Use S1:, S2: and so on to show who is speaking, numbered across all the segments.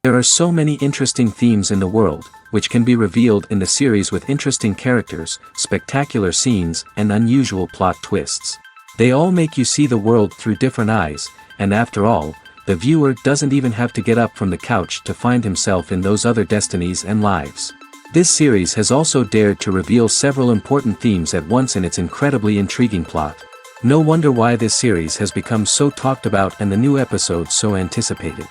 S1: There are so many interesting themes in the world, which can be revealed in the series with interesting characters, spectacular scenes, and unusual plot twists. They all make you see the world through different eyes, and after all, the viewer doesn't even have to get up from the couch to find himself in those other destinies and lives. This series has also dared to reveal several important themes at once in its incredibly intriguing plot. No wonder why this series has become so talked about and the new episodes so anticipated.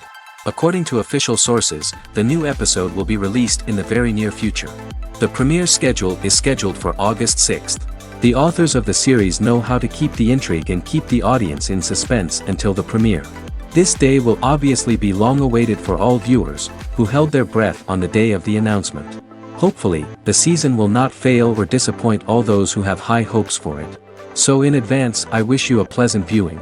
S1: According to official sources, the new episode will be released in the very near future. The premiere schedule is scheduled for August 6th. The authors of the series know how to keep the intrigue and keep the audience in suspense until the premiere. This day will obviously be long awaited for all viewers, who held their breath on the day of the announcement. Hopefully, the season will not fail or disappoint all those who have high hopes for it. So in advance, I wish you a pleasant viewing.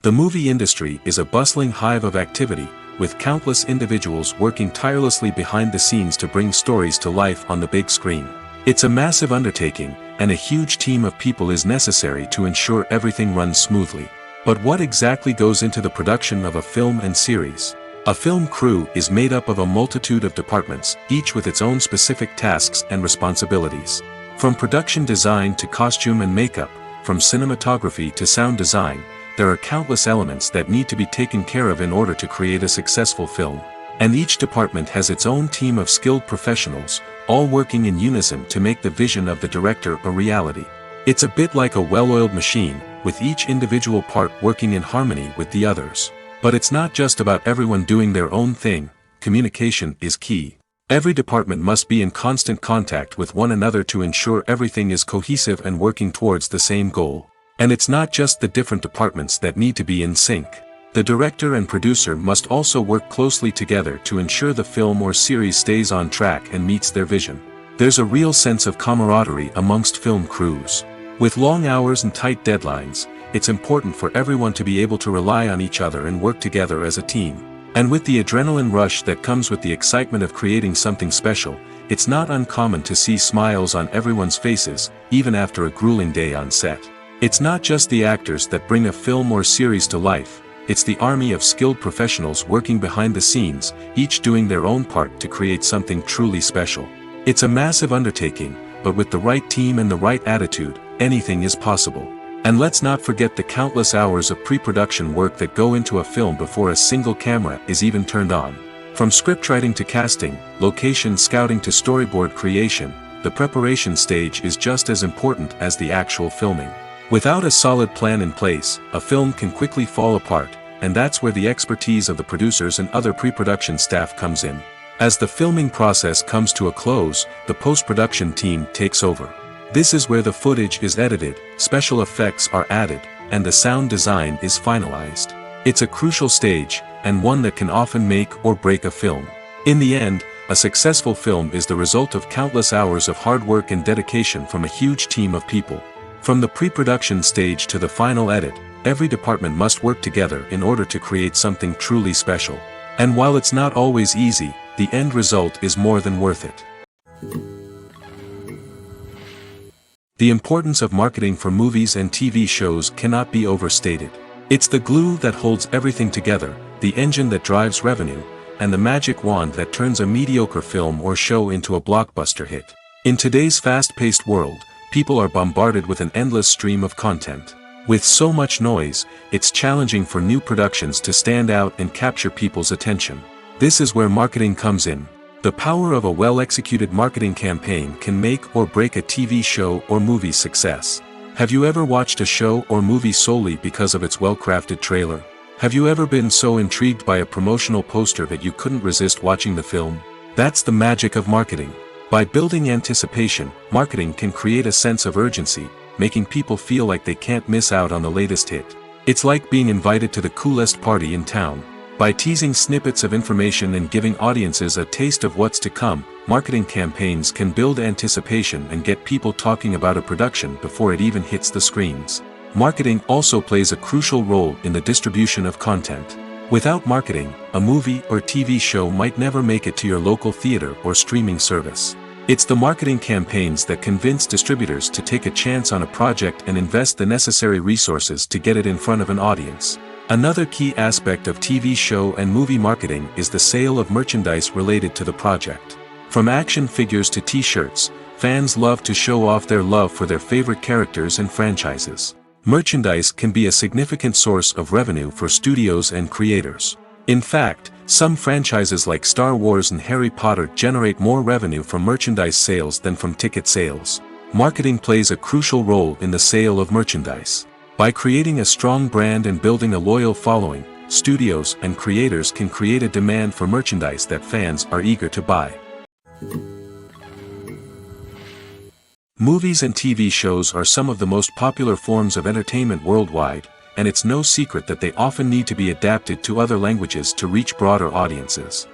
S1: The movie industry is a bustling hive of activity, with countless individuals working tirelessly behind the scenes to bring stories to life on the big screen. It's a massive undertaking, and a huge team of people is necessary to ensure everything runs smoothly. But what exactly goes into the production of a film and series? A film crew is made up of a multitude of departments, each with its own specific tasks and responsibilities. From production design to costume and makeup, from cinematography to sound design, there are countless elements that need to be taken care of in order to create a successful film. And each department has its own team of skilled professionals, all working in unison to make the vision of the director a reality. It's a bit like a well-oiled machine, with each individual part working in harmony with the others. But it's not just about everyone doing their own thing. Communication is key. Every department must be in constant contact with one another to ensure everything is cohesive and working towards the same goal. And it's not just the different departments that need to be in sync. The director and producer must also work closely together to ensure the film or series stays on track and meets their vision. There's a real sense of camaraderie amongst film crews. With long hours and tight deadlines, it's important for everyone to be able to rely on each other and work together as a team. And with the adrenaline rush that comes with the excitement of creating something special, it's not uncommon to see smiles on everyone's faces, even after a grueling day on set. It's not just the actors that bring a film or series to life, it's the army of skilled professionals working behind the scenes, each doing their own part to create something truly special. It's a massive undertaking, but with the right team and the right attitude, anything is possible. And let's not forget the countless hours of pre-production work that go into a film before a single camera is even turned on. From scriptwriting to casting, location scouting to storyboard creation, the preparation stage is just as important as the actual filming. Without a solid plan in place, a film can quickly fall apart, and that's where the expertise of the producers and other pre-production staff comes in. As the filming process comes to a close, the post-production team takes over. This is where the footage is edited, special effects are added, and the sound design is finalized. It's a crucial stage, and one that can often make or break a film. In the end, a successful film is the result of countless hours of hard work and dedication from a huge team of people. From the pre-production stage to the final edit, every department must work together in order to create something truly special. And while it's not always easy, the end result is more than worth it. The importance of marketing for movies and TV shows cannot be overstated. It's the glue that holds everything together, the engine that drives revenue, and the magic wand that turns a mediocre film or show into a blockbuster hit. In today's fast-paced world, people are bombarded with an endless stream of content. With so much noise, it's challenging for new productions to stand out and capture people's attention. This is where marketing comes in. The power of a well-executed marketing campaign can make or break a TV show or movie's success. Have you ever watched a show or movie solely because of its well-crafted trailer? Have you ever been so intrigued by a promotional poster that you couldn't resist watching the film? That's the magic of marketing. By building anticipation, marketing can create a sense of urgency, making people feel like they can't miss out on the latest hit. It's like being invited to the coolest party in town. By teasing snippets of information and giving audiences a taste of what's to come, marketing campaigns can build anticipation and get people talking about a production before it even hits the screens. Marketing also plays a crucial role in the distribution of content. Without marketing, a movie or TV show might never make it to your local theater or streaming service. It's the marketing campaigns that convince distributors to take a chance on a project and invest the necessary resources to get it in front of an audience. Another key aspect of TV show and movie marketing is the sale of merchandise related to the project. From action figures to t-shirts, fans love to show off their love for their favorite characters and franchises. Merchandise can be a significant source of revenue for studios and creators. In fact, some franchises like Star Wars and Harry Potter generate more revenue from merchandise sales than from ticket sales. Marketing plays a crucial role in the sale of merchandise. By creating a strong brand and building a loyal following, studios and creators can create a demand for merchandise that fans are eager to buy. Movies and TV shows are some of the most popular forms of entertainment worldwide, and it's no secret that they often need to be adapted to other languages to reach broader audiences.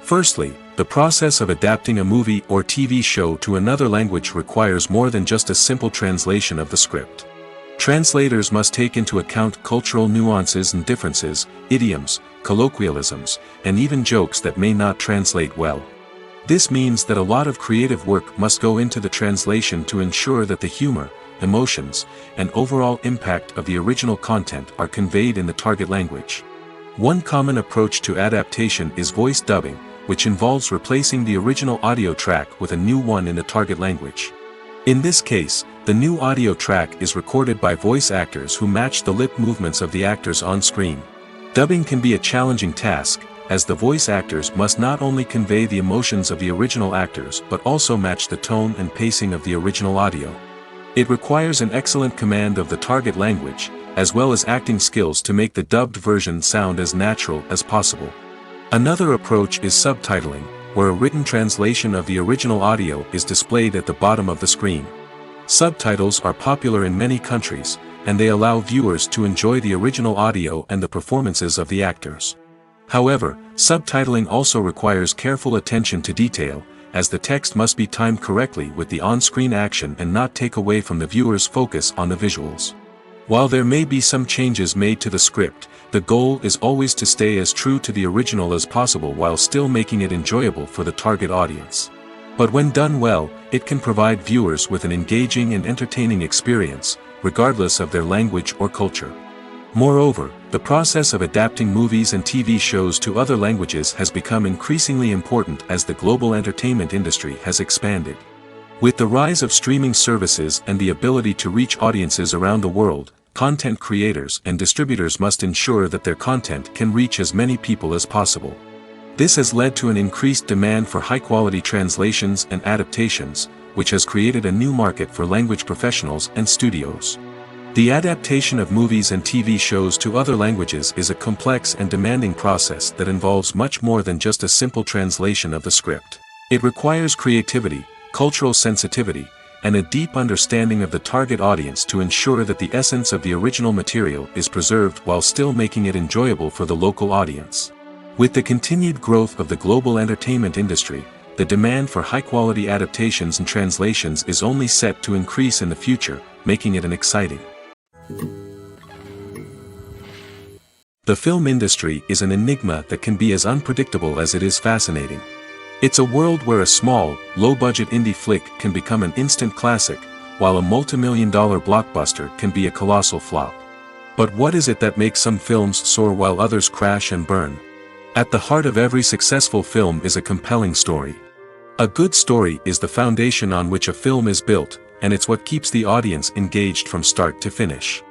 S1: Firstly, the process of adapting a movie or TV show to another language requires more than just a simple translation of the script. Translators must take into account cultural nuances and differences, idioms, colloquialisms, and even jokes that may not translate well. This means that a lot of creative work must go into the translation to ensure that the humor, emotions, and overall impact of the original content are conveyed in the target language. One common approach to adaptation is voice dubbing, which involves replacing the original audio track with a new one in the target language. In this case, the new audio track is recorded by voice actors who match the lip movements of the actors on screen. Dubbing can be a challenging task, as the voice actors must not only convey the emotions of the original actors but also match the tone and pacing of the original audio. It requires an excellent command of the target language, as well as acting skills to make the dubbed version sound as natural as possible. Another approach is subtitling, where a written translation of the original audio is displayed at the bottom of the screen. Subtitles are popular in many countries, and they allow viewers to enjoy the original audio and the performances of the actors. However, subtitling also requires careful attention to detail, as the text must be timed correctly with the on-screen action and not take away from the viewer's focus on the visuals. While there may be some changes made to the script, the goal is always to stay as true to the original as possible while still making it enjoyable for the target audience. But when done well, it can provide viewers with an engaging and entertaining experience, regardless of their language or culture. Moreover, the process of adapting movies and TV shows to other languages has become increasingly important as the global entertainment industry has expanded. With the rise of streaming services and the ability to reach audiences around the world, content creators and distributors must ensure that their content can reach as many people as possible. This has led to an increased demand for high-quality translations and adaptations, which has created a new market for language professionals and studios. The adaptation of movies and TV shows to other languages is a complex and demanding process that involves much more than just a simple translation of the script. It requires creativity, cultural sensitivity, and a deep understanding of the target audience to ensure that the essence of the original material is preserved while still making it enjoyable for the local audience. With the continued growth of the global entertainment industry, the demand for high-quality adaptations and translations is only set to increase in the future, making it an exciting. The film industry is an enigma that can be as unpredictable as it is fascinating. It's a world where a small, low-budget indie flick can become an instant classic, while a multi-million-dollar blockbuster can be a colossal flop. But what is it that makes some films soar while others crash and burn? At the heart of every successful film is a compelling story. A good story is the foundation on which a film is built, and it's what keeps the audience engaged from start to finish.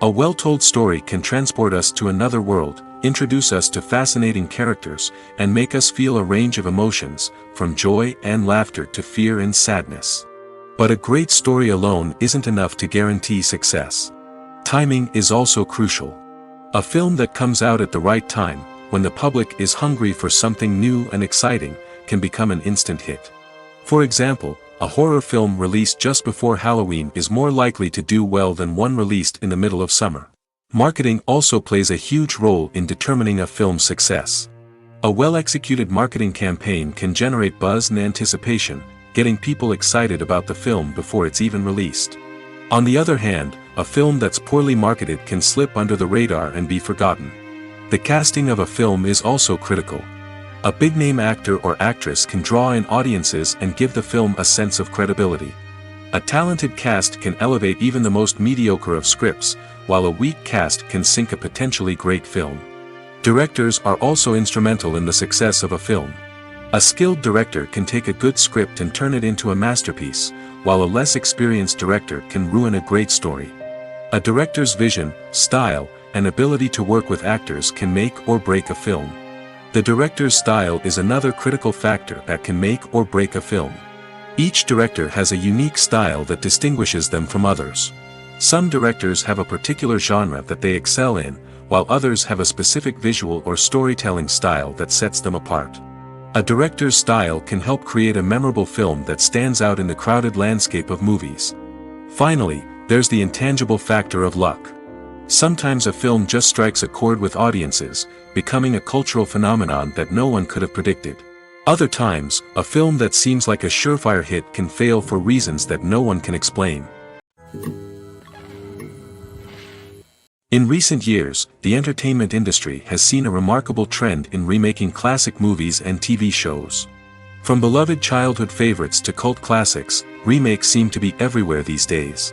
S1: A well-told story can transport us to another world, introduce us to fascinating characters, and make us feel a range of emotions, from joy and laughter to fear and sadness. But a great story alone isn't enough to guarantee success. Timing is also crucial. A film that comes out at the right time, when the public is hungry for something new and exciting, can become an instant hit. For example, a horror film released just before Halloween is more likely to do well than one released in the middle of summer. Marketing also plays a huge role in determining a film's success. A well-executed marketing campaign can generate buzz and anticipation, getting people excited about the film before it's even released. On the other hand, a film that's poorly marketed can slip under the radar and be forgotten. The casting of a film is also critical. A big-name actor or actress can draw in audiences and give the film a sense of credibility. A talented cast can elevate even the most mediocre of scripts, while a weak cast can sink a potentially great film. Directors are also instrumental in the success of a film. A skilled director can take a good script and turn it into a masterpiece, while a less experienced director can ruin a great story. A director's vision, style, and ability to work with actors can make or break a film. The director's style is another critical factor that can make or break a film. Each director has a unique style that distinguishes them from others. Some directors have a particular genre that they excel in, while others have a specific visual or storytelling style that sets them apart. A director's style can help create a memorable film that stands out in the crowded landscape of movies. Finally, there's the intangible factor of luck. Sometimes a film just strikes a chord with audiences, becoming a cultural phenomenon that no one could have predicted. Other times, a film that seems like a surefire hit can fail for reasons that no one can explain. In recent years, the entertainment industry has seen a remarkable trend in remaking classic movies and TV shows. From beloved childhood favorites to cult classics, remakes seem to be everywhere these days.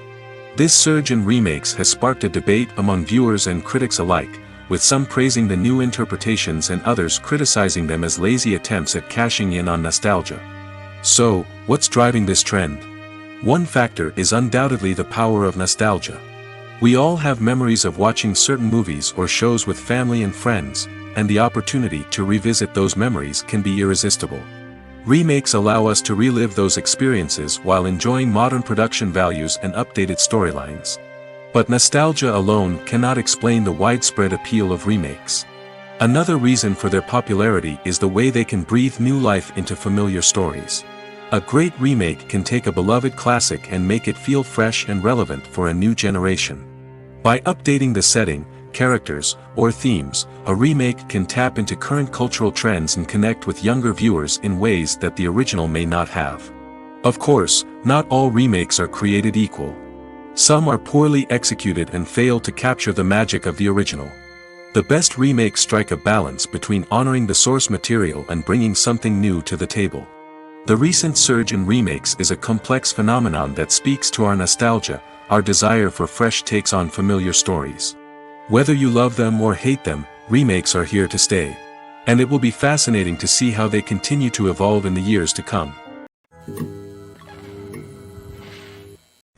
S1: This surge in remakes has sparked a debate among viewers and critics alike, with some praising the new interpretations and others criticizing them as lazy attempts at cashing in on nostalgia. So, what's driving this trend? One factor is undoubtedly the power of nostalgia. We all have memories of watching certain movies or shows with family and friends, and the opportunity to revisit those memories can be irresistible. Remakes allow us to relive those experiences while enjoying modern production values and updated storylines. But nostalgia alone cannot explain the widespread appeal of remakes. Another reason for their popularity is the way they can breathe new life into familiar stories. A great remake can take a beloved classic and make it feel fresh and relevant for a new generation. By updating the setting, characters, or themes, a remake can tap into current cultural trends and connect with younger viewers in ways that the original may not have. Of course, not all remakes are created equal. Some are poorly executed and fail to capture the magic of the original. The best remakes strike a balance between honoring the source material and bringing something new to the table. The recent surge in remakes is a complex phenomenon that speaks to our nostalgia, our desire for fresh takes on familiar stories. Whether you love them or hate them, remakes are here to stay. And it will be fascinating to see how they continue to evolve in the years to come.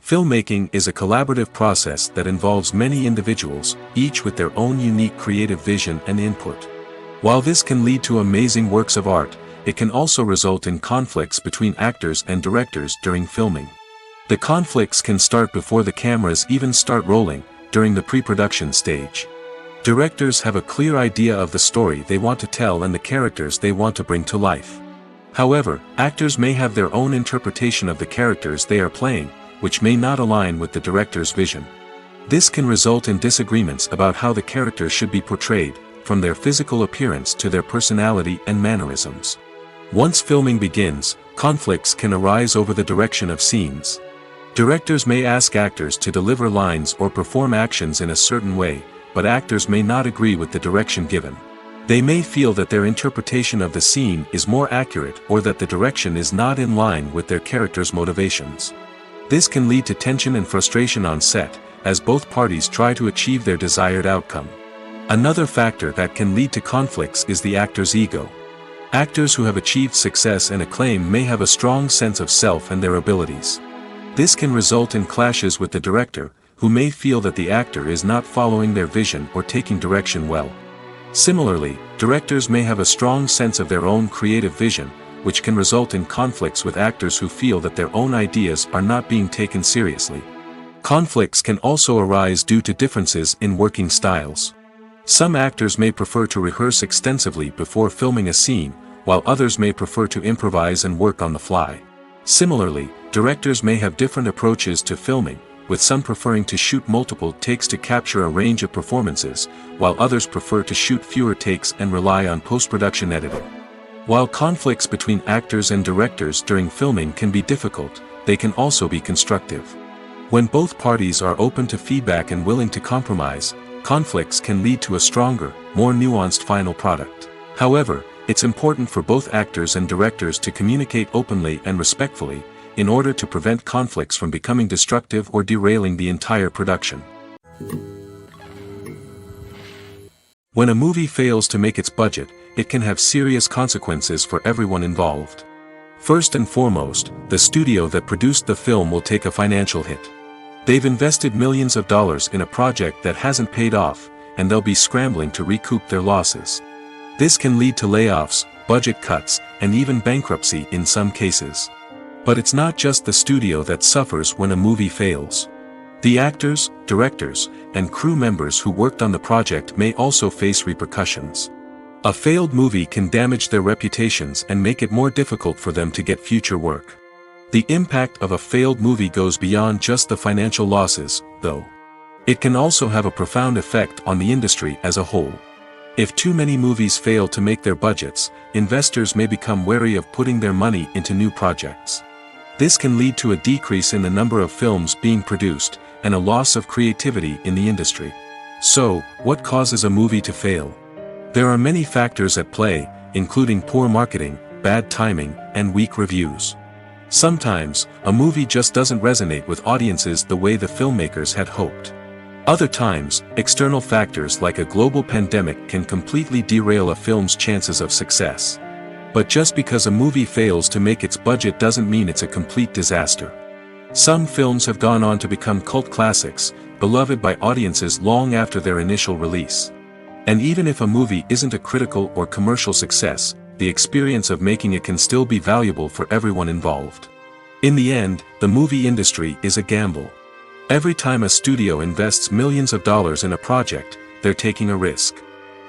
S1: Filmmaking is a collaborative process that involves many individuals, each with their own unique creative vision and input. While this can lead to amazing works of art, it can also result in conflicts between actors and directors during filming. The conflicts can start before the cameras even start rolling, during the pre-production stage. Directors have a clear idea of the story they want to tell and the characters they want to bring to life. However, actors may have their own interpretation of the characters they are playing, which may not align with the director's vision. This can result in disagreements about how the characters should be portrayed, from their physical appearance to their personality and mannerisms. Once filming begins, conflicts can arise over the direction of scenes. Directors may ask actors to deliver lines or perform actions in a certain way, but actors may not agree with the direction given. They may feel that their interpretation of the scene is more accurate or that the direction is not in line with their character's motivations. This can lead to tension and frustration on set, as both parties try to achieve their desired outcome. Another factor that can lead to conflicts is the actor's ego. Actors who have achieved success and acclaim may have a strong sense of self and their abilities. This can result in clashes with the director, who may feel that the actor is not following their vision or taking direction well. Similarly, directors may have a strong sense of their own creative vision, which can result in conflicts with actors who feel that their own ideas are not being taken seriously. Conflicts can also arise due to differences in working styles. Some actors may prefer to rehearse extensively before filming a scene, while others may prefer to improvise and work on the fly. Similarly, directors may have different approaches to filming, with some preferring to shoot multiple takes to capture a range of performances, while others prefer to shoot fewer takes and rely on post-production editing. While conflicts between actors and directors during filming can be difficult, they can also be constructive. When both parties are open to feedback and willing to compromise, conflicts can lead to a stronger, more nuanced final product. However, it's important for both actors and directors to communicate openly and respectfully, in order to prevent conflicts from becoming destructive or derailing the entire production. When a movie fails to make its budget, it can have serious consequences for everyone involved. First and foremost, the studio that produced the film will take a financial hit. They've invested millions of dollars in a project that hasn't paid off, and they'll be scrambling to recoup their losses. This can lead to layoffs, budget cuts, and even bankruptcy in some cases. But it's not just the studio that suffers when a movie fails. The actors, directors, and crew members who worked on the project may also face repercussions. A failed movie can damage their reputations and make it more difficult for them to get future work. The impact of a failed movie goes beyond just the financial losses, though. It can also have a profound effect on the industry as a whole. If too many movies fail to make their budgets, investors may become wary of putting their money into new projects. This can lead to a decrease in the number of films being produced, and a loss of creativity in the industry. So, what causes a movie to fail? There are many factors at play, including poor marketing, bad timing, and weak reviews. Sometimes, a movie just doesn't resonate with audiences the way the filmmakers had hoped. Other times, external factors like a global pandemic can completely derail a film's chances of success. But just because a movie fails to make its budget doesn't mean it's a complete disaster. Some films have gone on to become cult classics, beloved by audiences long after their initial release. And even if a movie isn't a critical or commercial success, the experience of making it can still be valuable for everyone involved. In the end, the movie industry is a gamble. Every time a studio invests millions of dollars in a project, they're taking a risk.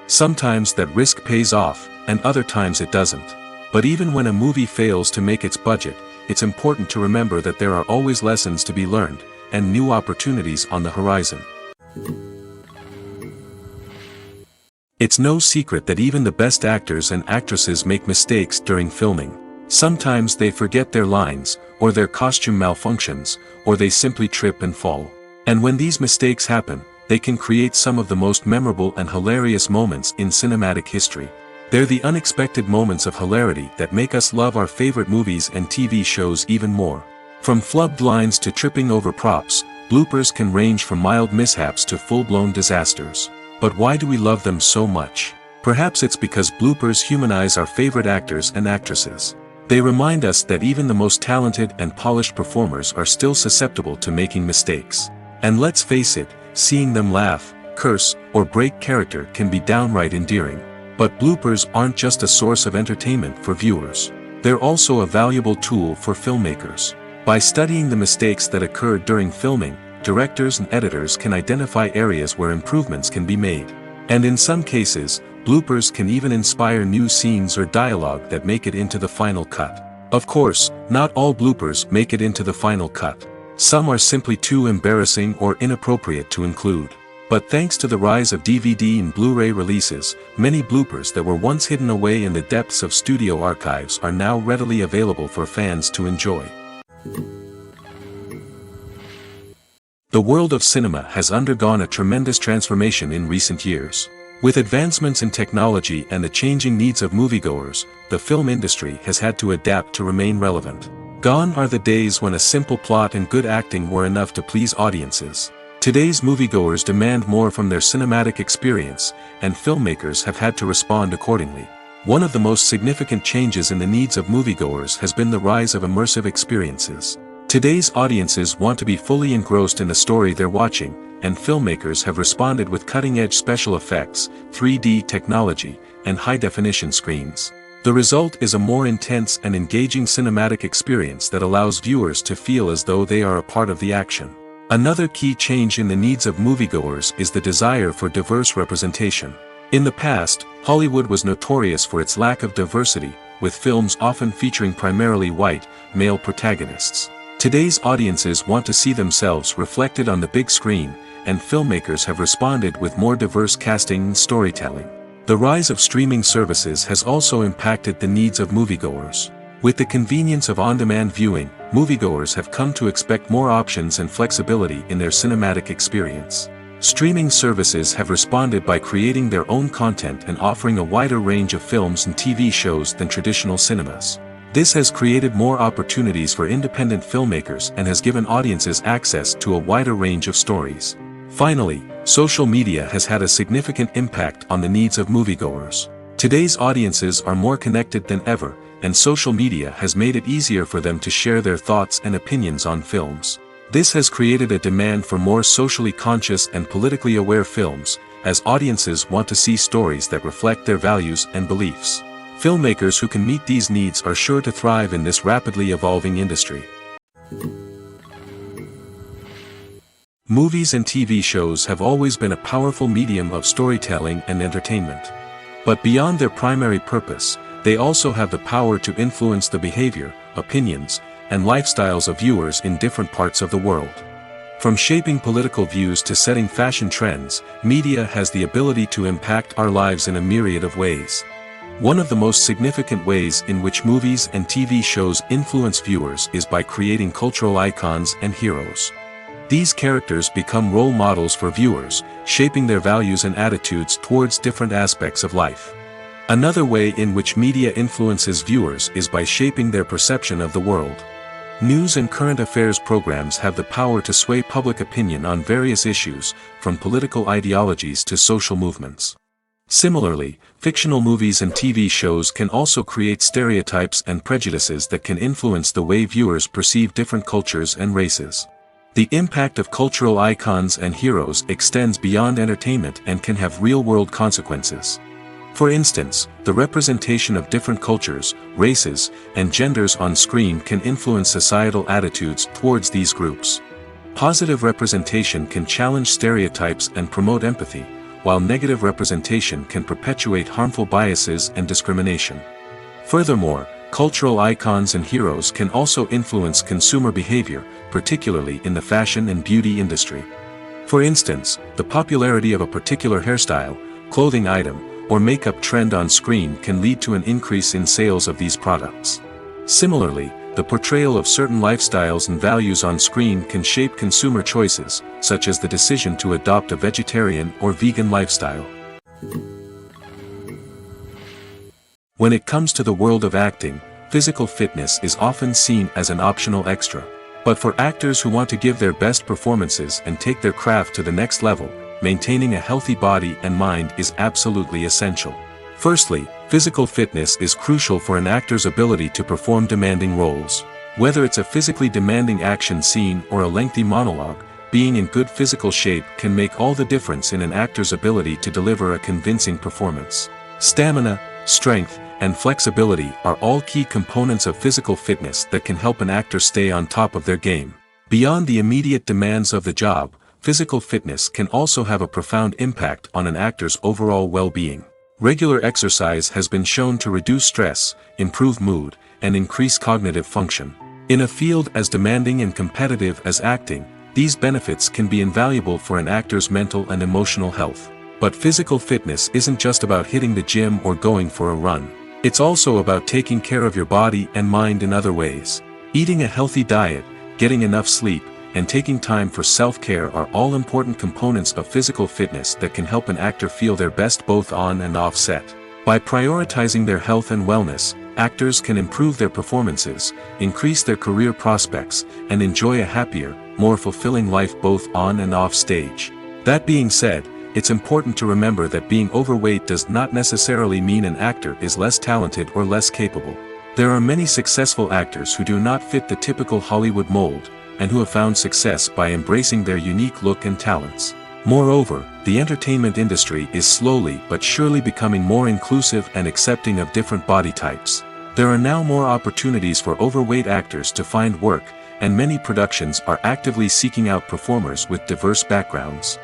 S1: Sometimes that risk pays off, and other times it doesn't. But even when a movie fails to make its budget, it's important to remember that there are always lessons to be learned, and new opportunities on the horizon. It's no secret that even the best actors and actresses make mistakes during filming. Sometimes they forget their lines, or their costume malfunctions, or they simply trip and fall. And when these mistakes happen, they can create some of the most memorable and hilarious moments in cinematic history. They're the unexpected moments of hilarity that make us love our favorite movies and TV shows even more. From flubbed lines to tripping over props, bloopers can range from mild mishaps to full-blown disasters. But why do we love them so much? Perhaps it's because bloopers humanize our favorite actors and actresses. They remind us that even the most talented and polished performers are still susceptible to making mistakes. And let's face it, seeing them laugh, curse, or break character can be downright endearing. But bloopers aren't just a source of entertainment for viewers. They're also a valuable tool for filmmakers. By studying the mistakes that occurred during filming, directors and editors can identify areas where improvements can be made. And in some cases, bloopers can even inspire new scenes or dialogue that make it into the final cut. Of course, not all bloopers make it into the final cut. Some are simply too embarrassing or inappropriate to include. But thanks to the rise of DVD and Blu-ray releases, many bloopers that were once hidden away in the depths of studio archives are now readily available for fans to enjoy. The world of cinema has undergone a tremendous transformation in recent years. With advancements in technology and the changing needs of moviegoers, the film industry has had to adapt to remain relevant. Gone are the days when a simple plot and good acting were enough to please audiences. Today's moviegoers demand more from their cinematic experience, and filmmakers have had to respond accordingly. One of the most significant changes in the needs of moviegoers has been the rise of immersive experiences. Today's audiences want to be fully engrossed in the story they're watching, and filmmakers have responded with cutting-edge special effects, 3D technology, and high-definition screens. The result is a more intense and engaging cinematic experience that allows viewers to feel as though they are a part of the action. Another key change in the needs of moviegoers is the desire for diverse representation. In the past, Hollywood was notorious for its lack of diversity, with films often featuring primarily white, male protagonists. Today's audiences want to see themselves reflected on the big screen, and filmmakers have responded with more diverse casting and storytelling. The rise of streaming services has also impacted the needs of moviegoers. With the convenience of on-demand viewing, moviegoers have come to expect more options and flexibility in their cinematic experience. Streaming services have responded by creating their own content and offering a wider range of films and TV shows than traditional cinemas. This has created more opportunities for independent filmmakers and has given audiences access to a wider range of stories. Finally, social media has had a significant impact on the needs of moviegoers. Today's audiences are more connected than ever, and social media has made it easier for them to share their thoughts and opinions on films. This has created a demand for more socially conscious and politically aware films, as audiences want to see stories that reflect their values and beliefs. Filmmakers who can meet these needs are sure to thrive in this rapidly evolving industry. Movies and TV shows have always been a powerful medium of storytelling and entertainment. But beyond their primary purpose, they also have the power to influence the behavior, opinions, and lifestyles of viewers in different parts of the world. From shaping political views to setting fashion trends, media has the ability to impact our lives in a myriad of ways. One of the most significant ways in which movies and TV shows influence viewers is by creating cultural icons and heroes. These characters become role models for viewers, shaping their values and attitudes towards different aspects of life. Another way in which media influences viewers is by shaping their perception of the world. News and current affairs programs have the power to sway public opinion on various issues, from political ideologies to social movements. Similarly, fictional movies and TV shows can also create stereotypes and prejudices that can influence the way viewers perceive different cultures and races. The impact of cultural icons and heroes extends beyond entertainment and can have real-world consequences. For instance, the representation of different cultures, races, and genders on screen can influence societal attitudes towards these groups. Positive representation can challenge stereotypes and promote empathy, while negative representation can perpetuate harmful biases and discrimination. Furthermore, cultural icons and heroes can also influence consumer behavior, particularly in the fashion and beauty industry. For instance, the popularity of a particular hairstyle, clothing item, or makeup trend on screen can lead to an increase in sales of these products. Similarly, the portrayal of certain lifestyles and values on screen can shape consumer choices, such as the decision to adopt a vegetarian or vegan lifestyle. When it comes to the world of acting, physical fitness is often seen as an optional extra. But for actors who want to give their best performances and take their craft to the next level, maintaining a healthy body and mind is absolutely essential. Firstly, physical fitness is crucial for an actor's ability to perform demanding roles. Whether it's a physically demanding action scene or a lengthy monologue, being in good physical shape can make all the difference in an actor's ability to deliver a convincing performance. Stamina, strength, and flexibility are all key components of physical fitness that can help an actor stay on top of their game. Beyond the immediate demands of the job, physical fitness can also have a profound impact on an actor's overall well-being. Regular exercise has been shown to reduce stress, improve mood, and increase cognitive function. In a field as demanding and competitive as acting, these benefits can be invaluable for an actor's mental and emotional health. But physical fitness isn't just about hitting the gym or going for a run. It's also about taking care of your body and mind in other ways. Eating a healthy diet, getting enough sleep, and taking time for self-care are all important components of physical fitness that can help an actor feel their best both on and off set. By prioritizing their health and wellness, actors can improve their performances, increase their career prospects, and enjoy a happier, more fulfilling life both on and off stage. That being said, it's important to remember that being overweight does not necessarily mean an actor is less talented or less capable. There are many successful actors who do not fit the typical Hollywood mold, and who have found success by embracing their unique look and talents. Moreover, the entertainment industry is slowly but surely becoming more inclusive and accepting of different body types. There are now more opportunities for overweight actors to find work, and many productions are actively seeking out performers with diverse backgrounds.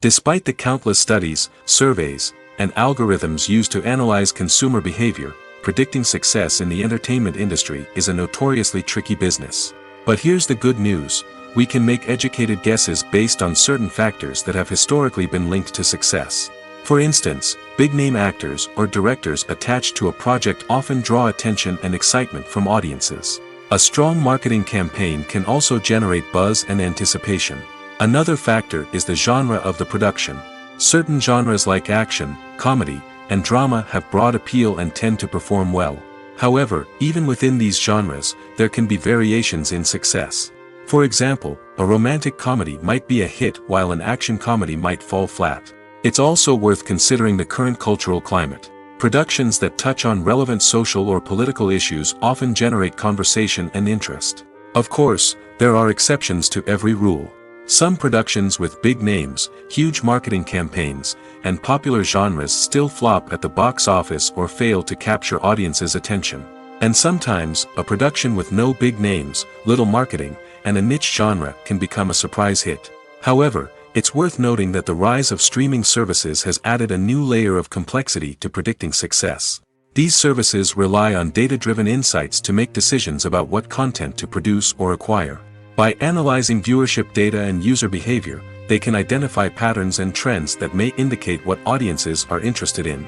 S1: Despite the countless studies, surveys, and algorithms used to analyze consumer behavior, predicting success in the entertainment industry is a notoriously tricky business. But here's the good news: we can make educated guesses based on certain factors that have historically been linked to success. For instance, big-name actors or directors attached to a project often draw attention and excitement from audiences. A strong marketing campaign can also generate buzz and anticipation. Another factor is the genre of the production. Certain genres like action, comedy, and drama have broad appeal and tend to perform well. However, even within these genres, there can be variations in success. For example, a romantic comedy might be a hit while an action comedy might fall flat. It's also worth considering the current cultural climate. Productions that touch on relevant social or political issues often generate conversation and interest. Of course, there are exceptions to every rule. Some productions with big names, huge marketing campaigns, and popular genres still flop at the box office or fail to capture audiences' attention. And sometimes, a production with no big names, little marketing, and a niche genre can become a surprise hit. However, it's worth noting that the rise of streaming services has added a new layer of complexity to predicting success. These services rely on data-driven insights to make decisions about what content to produce or acquire. By analyzing viewership data and user behavior, they can identify patterns and trends that may indicate what audiences are interested in.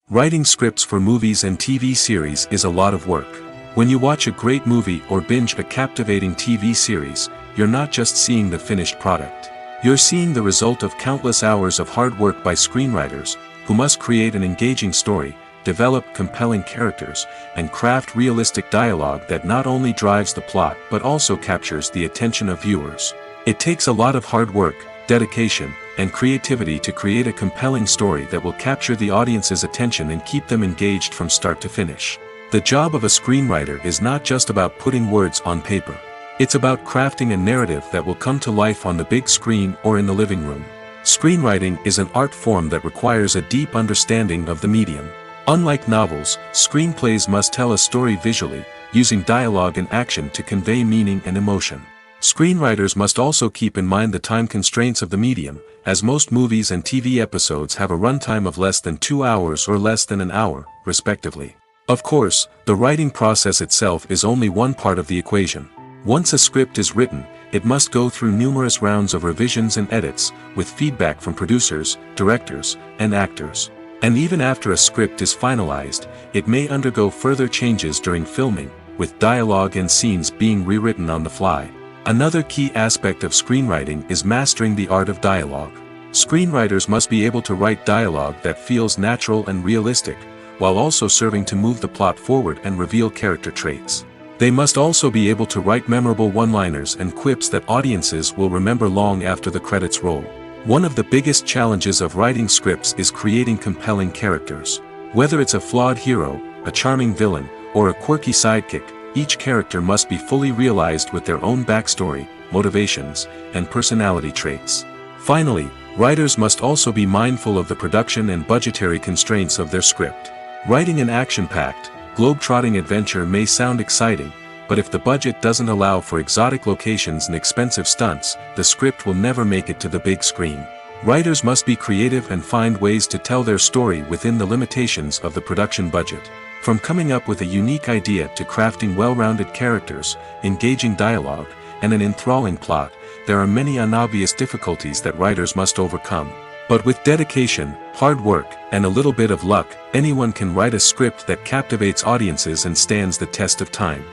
S1: Writing scripts for movies and TV series is a lot of work. When you watch a great movie or binge a captivating TV series, you're not just seeing the finished product. You're seeing the result of countless hours of hard work by screenwriters, who must create an engaging story, develop compelling characters, and craft realistic dialogue that not only drives the plot but also captures the attention of viewers. It takes a lot of hard work, dedication, and creativity to create a compelling story that will capture the audience's attention and keep them engaged from start to finish. The job of a screenwriter is not just about putting words on paper. It's about crafting a narrative that will come to life on the big screen or in the living room. Screenwriting is an art form that requires a deep understanding of the medium. Unlike novels, screenplays must tell a story visually, using dialogue and action to convey meaning and emotion. Screenwriters must also keep in mind the time constraints of the medium, as most movies and TV episodes have a runtime of less than 2 hours or less than an hour, respectively. Of course, the writing process itself is only one part of the equation. Once a script is written, it must go through numerous rounds of revisions and edits, with feedback from producers, directors, and actors. And even after a script is finalized, it may undergo further changes during filming, with dialogue and scenes being rewritten on the fly. Another key aspect of screenwriting is mastering the art of dialogue. Screenwriters must be able to write dialogue that feels natural and realistic, while also serving to move the plot forward and reveal character traits. They must also be able to write memorable one-liners and quips that audiences will remember long after the credits roll. One of the biggest challenges of writing scripts is creating compelling characters. Whether it's a flawed hero, a charming villain, or a quirky sidekick, each character must be fully realized with their own backstory, motivations, and personality traits. Finally, writers must also be mindful of the production and budgetary constraints of their script. Writing an action-packed, globe-trotting adventure may sound exciting, but if the budget doesn't allow for exotic locations and expensive stunts, the script will never make it to the big screen. Writers must be creative and find ways to tell their story within the limitations of the production budget. From coming up with a unique idea to crafting well-rounded characters, engaging dialogue, and an enthralling plot, there are many unobvious difficulties that writers must overcome. But with dedication, hard work, and a little bit of luck, anyone can write a script that captivates audiences and stands the test of time.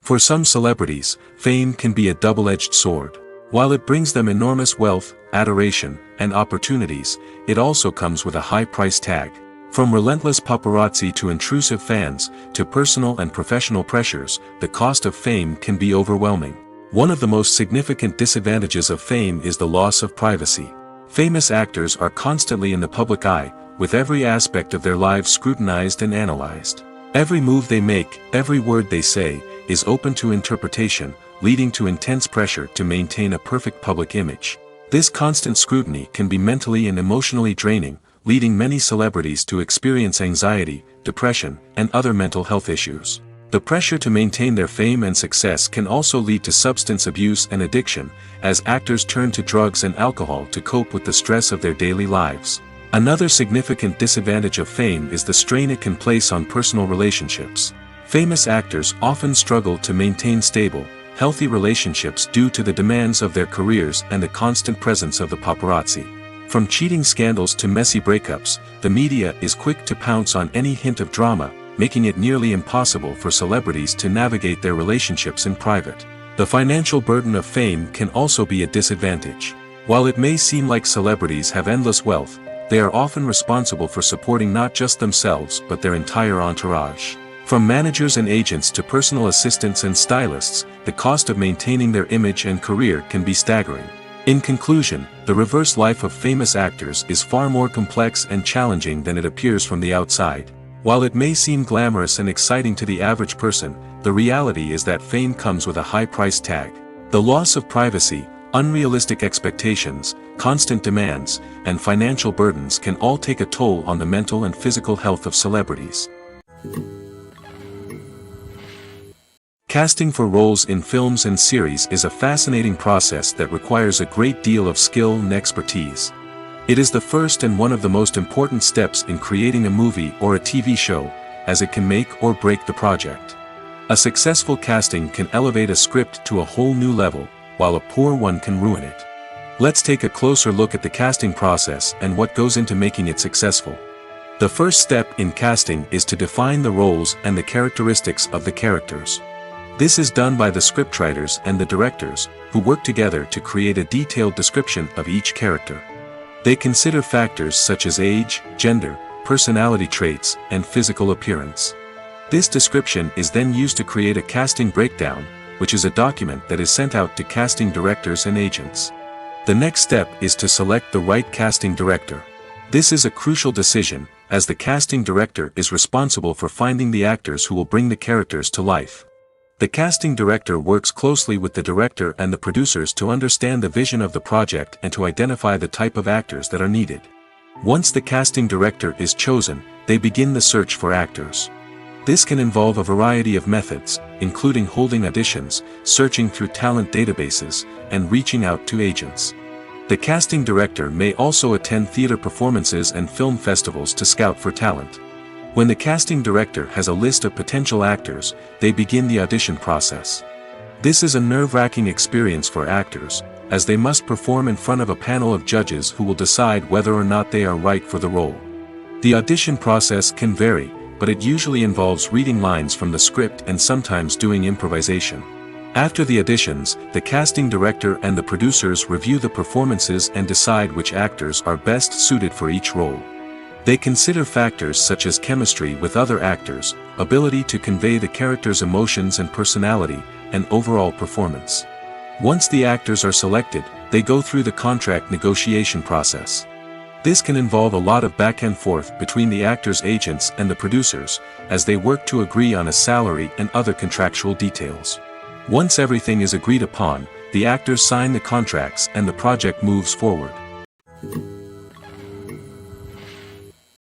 S1: For some celebrities, fame can be a double-edged sword. While it brings them enormous wealth, adoration, and opportunities, it also comes with a high price tag. From relentless paparazzi to intrusive fans, to personal and professional pressures, the cost of fame can be overwhelming. One of the most significant disadvantages of fame is the loss of privacy. Famous actors are constantly in the public eye, with every aspect of their lives scrutinized and analyzed. Every move they make, every word they say, is open to interpretation, leading to intense pressure to maintain a perfect public image. This constant scrutiny can be mentally and emotionally draining, leading many celebrities to experience anxiety, depression, and other mental health issues. The pressure to maintain their fame and success can also lead to substance abuse and addiction, as actors turn to drugs and alcohol to cope with the stress of their daily lives. Another significant disadvantage of fame is the strain it can place on personal relationships. Famous actors often struggle to maintain stable, healthy relationships due to the demands of their careers and the constant presence of the paparazzi. From cheating scandals to messy breakups, the media is quick to pounce on any hint of drama, making it nearly impossible for celebrities to navigate their relationships in private. The financial burden of fame can also be a disadvantage. While it may seem like celebrities have endless wealth, they are often responsible for supporting not just themselves but their entire entourage. From managers and agents to personal assistants and stylists, the cost of maintaining their image and career can be staggering. In conclusion, the reverse life of famous actors is far more complex and challenging than it appears from the outside. While it may seem glamorous and exciting to the average person, the reality is that fame comes with a high price tag. The loss of privacy, unrealistic expectations, constant demands, and financial burdens can all take a toll on the mental and physical health of celebrities. Casting for roles in films and series is a fascinating process that requires a great deal of skill and expertise. It is the first and one of the most important steps in creating a movie or a TV show, as it can make or break the project. A successful casting can elevate a script to a whole new level, while a poor one can ruin it. Let's take a closer look at the casting process and what goes into making it successful. The first step in casting is to define the roles and the characteristics of the characters. This is done by the scriptwriters and the directors, who work together to create a detailed description of each character. They consider factors such as age, gender, personality traits, and physical appearance. This description is then used to create a casting breakdown, which is a document that is sent out to casting directors and agents. The next step is to select the right casting director. This is a crucial decision, as the casting director is responsible for finding the actors who will bring the characters to life. The casting director works closely with the director and the producers to understand the vision of the project and to identify the type of actors that are needed. Once the casting director is chosen, they begin the search for actors. This can involve a variety of methods, including holding auditions, searching through talent databases, and reaching out to agents. The casting director may also attend theater performances and film festivals to scout for talent. When the casting director has a list of potential actors, they begin the audition process. This is a nerve-wracking experience for actors, as they must perform in front of a panel of judges who will decide whether or not they are right for the role. The audition process can vary, but it usually involves reading lines from the script and sometimes doing improvisation. After the auditions, the casting director and the producers review the performances and decide which actors are best suited for each role. They consider factors such as chemistry with other actors, ability to convey the character's emotions and personality, and overall performance. Once the actors are selected, they go through the contract negotiation process. This can involve a lot of back and forth between the actors' agents and the producers, as they work to agree on a salary and other contractual details. Once everything is agreed upon, the actors sign the contracts and the project moves forward.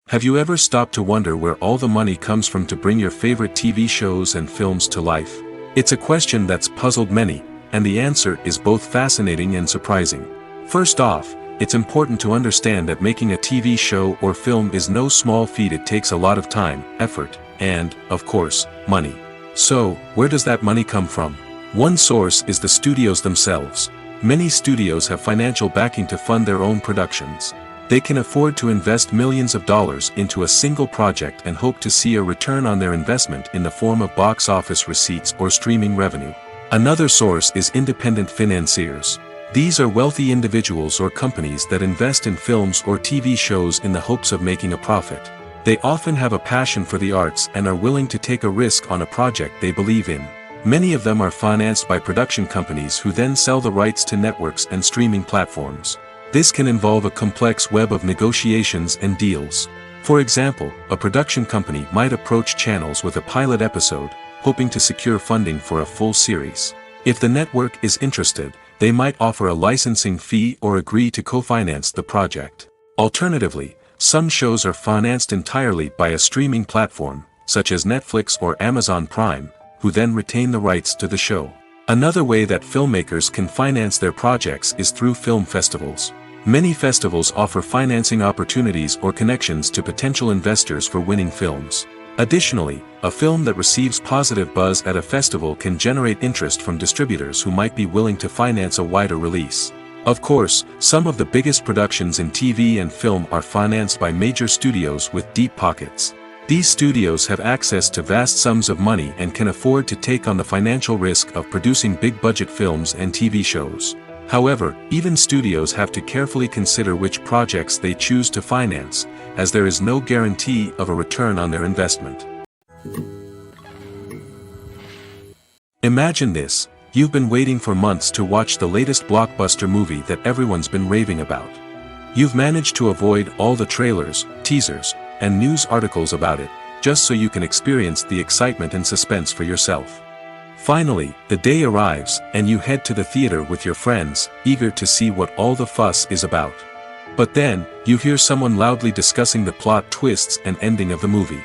S1: Have you ever stopped to wonder where all the money comes from to bring your favorite TV shows and films to life? It's a question that's puzzled many, and the answer is both fascinating and surprising. First off, it's important to understand that making a TV show or film is no small feat. It takes a lot of time, effort, and, of course, money. So, where does that money come from? One source is the studios themselves. Many studios have financial backing to fund their own productions. They can afford to invest millions of dollars into a single project and hope to see a return on their investment in the form of box office receipts or streaming revenue. Another source is independent financiers. These are wealthy individuals or companies that invest in films or TV shows in the hopes of making a profit. They often have a passion for the arts and are willing to take a risk on a project they believe in. Many of them are financed by production companies who then sell the rights to networks and streaming platforms. This can involve a complex web of negotiations and deals. For example, a production company might approach channels with a pilot episode, hoping to secure funding for a full series. If the network is interested, they might offer a licensing fee or agree to co-finance the project. Alternatively, some shows are financed entirely by a streaming platform, such as Netflix or Amazon Prime, who then retain the rights to the show. Another way that filmmakers can finance their projects is through film festivals. Many festivals offer financing opportunities or connections to potential investors for winning films. Additionally, a film that receives positive buzz at a festival can generate interest from distributors who might be willing to finance a wider release. Of course, some of the biggest productions in TV and film are financed by major studios with deep pockets. These studios have access to vast sums of money and can afford to take on the financial risk of producing big-budget films and TV shows. However, even studios have to carefully consider which projects they choose to finance, as there is no guarantee of a return on their investment. Imagine this: you've been waiting for months to watch the latest blockbuster movie that everyone's been raving about. You've managed to avoid all the trailers, teasers, and news articles about it, just so you can experience the excitement and suspense for yourself. Finally, the day arrives, and you head to the theater with your friends, eager to see what all the fuss is about. But then, you hear someone loudly discussing the plot twists and ending of the movie.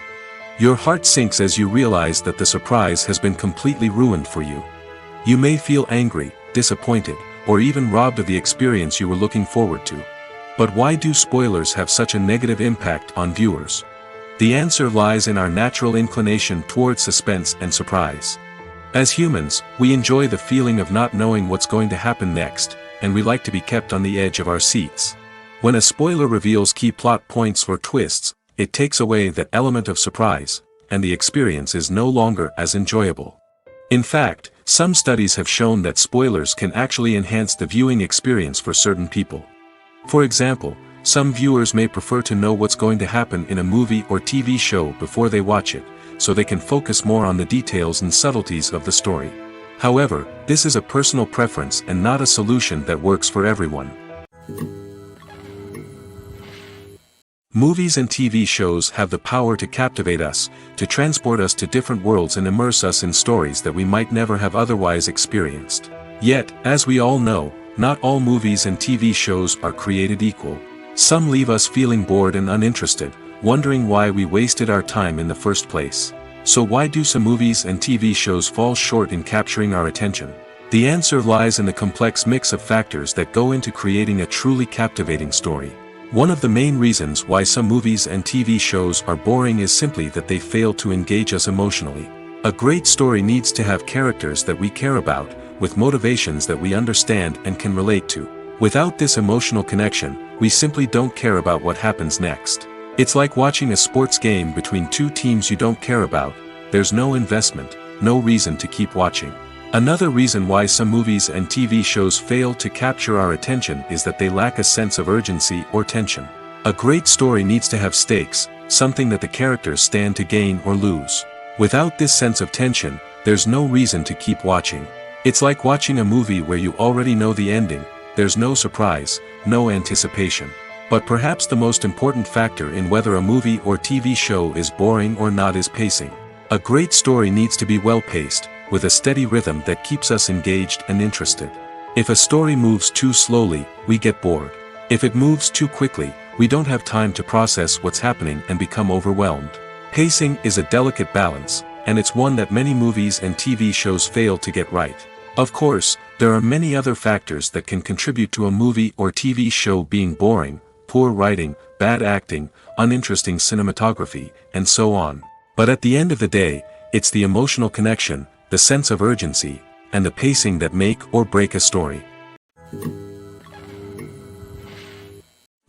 S1: Your heart sinks as you realize that the surprise has been completely ruined for you. You may feel angry, disappointed, or even robbed of the experience you were looking forward to. But why do spoilers have such a negative impact on viewers? The answer lies in our natural inclination toward suspense and surprise. As humans, we enjoy the feeling of not knowing what's going to happen next, and we like to be kept on the edge of our seats. When a spoiler reveals key plot points or twists, it takes away that element of surprise, and the experience is no longer as enjoyable. In fact, some studies have shown that spoilers can actually enhance the viewing experience for certain people. For example, some viewers may prefer to know what's going to happen in a movie or TV show before they watch it, so they can focus more on the details and subtleties of the story. However, this is a personal preference and not a solution that works for everyone. Movies and TV shows have the power to captivate us, to transport us to different worlds and immerse us in stories that we might never have otherwise experienced. Yet, as we all know, not all movies and TV shows are created equal. Some leave us feeling bored and uninterested, wondering why we wasted our time in the first place. So why do some movies and TV shows fall short in capturing our attention? The answer lies in the complex mix of factors that go into creating a truly captivating story. One of the main reasons why some movies and TV shows are boring is simply that they fail to engage us emotionally. A great story needs to have characters that we care about, with motivations that we understand and can relate to. Without this emotional connection, we simply don't care about what happens next. It's like watching a sports game between two teams you don't care about. There's no investment, no reason to keep watching. Another reason why some movies and TV shows fail to capture our attention is that they lack a sense of urgency or tension. A great story needs to have stakes, something that the characters stand to gain or lose. Without this sense of tension, there's no reason to keep watching. It's like watching a movie where you already know the ending. There's no surprise, no anticipation. But perhaps the most important factor in whether a movie or TV show is boring or not is pacing. A great story needs to be well-paced, with a steady rhythm that keeps us engaged and interested. If a story moves too slowly, we get bored. If it moves too quickly, we don't have time to process what's happening and become overwhelmed. Pacing is a delicate balance, and it's one that many movies and TV shows fail to get right. Of course, there are many other factors that can contribute to a movie or TV show being boring: poor writing, bad acting, uninteresting cinematography, and so on. But at the end of the day, it's the emotional connection, the sense of urgency, and the pacing that make or break a story.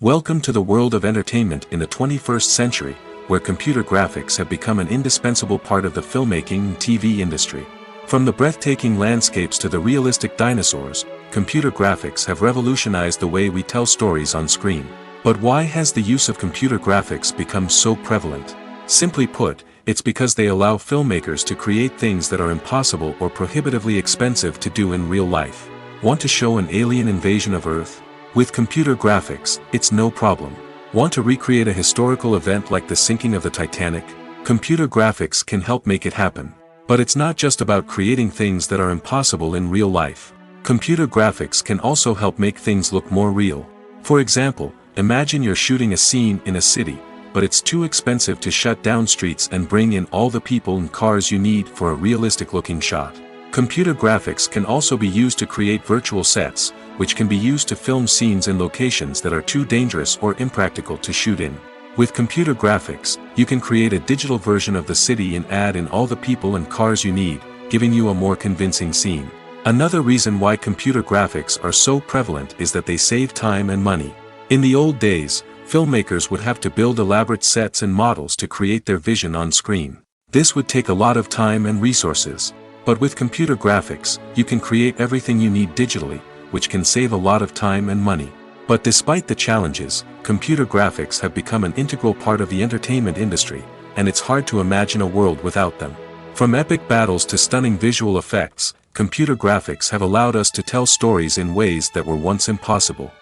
S1: Welcome to the world of entertainment in the 21st century, where computer graphics have become an indispensable part of the filmmaking and TV industry. From the breathtaking landscapes to the realistic dinosaurs, computer graphics have revolutionized the way we tell stories on screen. But why has the use of computer graphics become so prevalent? Simply put, It's because they allow filmmakers to create things that are impossible or prohibitively expensive to do in real life. Want to show an alien invasion of Earth? With computer graphics, it's no problem. Want to recreate a historical event like the sinking of the Titanic? Computer graphics can help make it happen. But it's not just about creating things that are impossible in real life. Computer graphics can also help make things look more real. For example, imagine you're shooting a scene in a city, but it's too expensive to shut down streets and bring in all the people and cars you need for a realistic-looking shot. Computer graphics can also be used to create virtual sets, which can be used to film scenes in locations that are too dangerous or impractical to shoot in. With computer graphics, you can create a digital version of the city and add in all the people and cars you need, giving you a more convincing scene. Another reason why computer graphics are so prevalent is that they save time and money. In the old days, filmmakers would have to build elaborate sets and models to create their vision on screen. This would take a lot of time and resources. But with computer graphics, you can create everything you need digitally, which can save a lot of time and money. But despite the challenges, computer graphics have become an integral part of the entertainment industry, and it's hard to imagine a world without them. From epic battles to stunning visual effects, computer graphics have allowed us to tell stories in ways that were once impossible.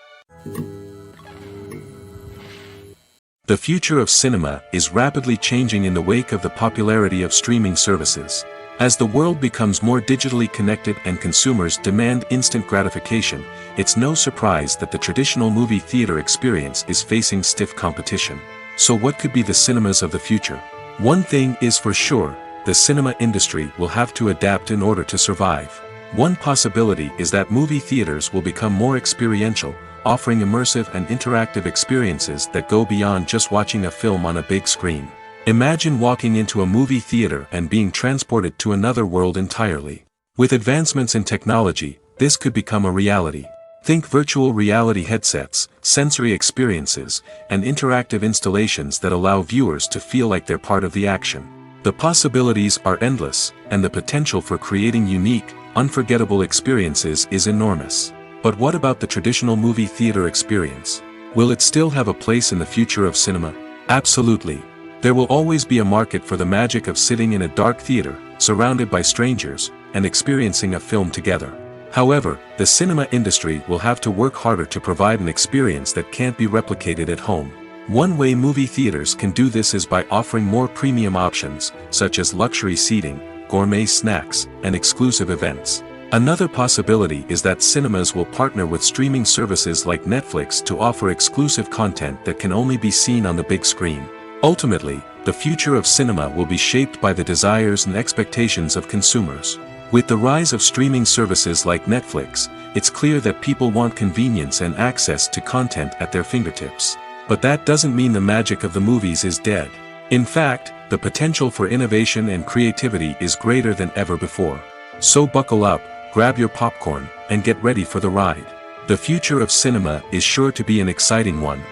S1: The future of cinema is rapidly changing in the wake of the popularity of streaming services. As the world becomes more digitally connected and consumers demand instant gratification, it's no surprise that the traditional movie theater experience is facing stiff competition. So what could be the cinemas of the future? One thing is for sure, the cinema industry will have to adapt in order to survive. One possibility is that movie theaters will become more experiential, offering immersive and interactive experiences that go beyond just watching a film on a big screen. Imagine walking into a movie theater and being transported to another world entirely. With advancements in technology, this could become a reality. Think virtual reality headsets, sensory experiences, and interactive installations that allow viewers to feel like they're part of the action. The possibilities are endless, and the potential for creating unique, unforgettable experiences is enormous. But what about the traditional movie theater experience? Will it still have a place in the future of cinema? Absolutely. There will always be a market for the magic of sitting in a dark theater, surrounded by strangers, and experiencing a film together. However, the cinema industry will have to work harder to provide an experience that can't be replicated at home. One way movie theaters can do this is by offering more premium options, such as luxury seating, gourmet snacks, and exclusive events. Another possibility is that cinemas will partner with streaming services like Netflix to offer exclusive content that can only be seen on the big screen. Ultimately, the future of cinema will be shaped by the desires and expectations of consumers. With the rise of streaming services like Netflix, it's clear that people want convenience and access to content at their fingertips. But that doesn't mean the magic of the movies is dead. In fact, the potential for innovation and creativity is greater than ever before. So buckle up, grab your popcorn, and get ready for the ride. The future of cinema is sure to be an exciting one.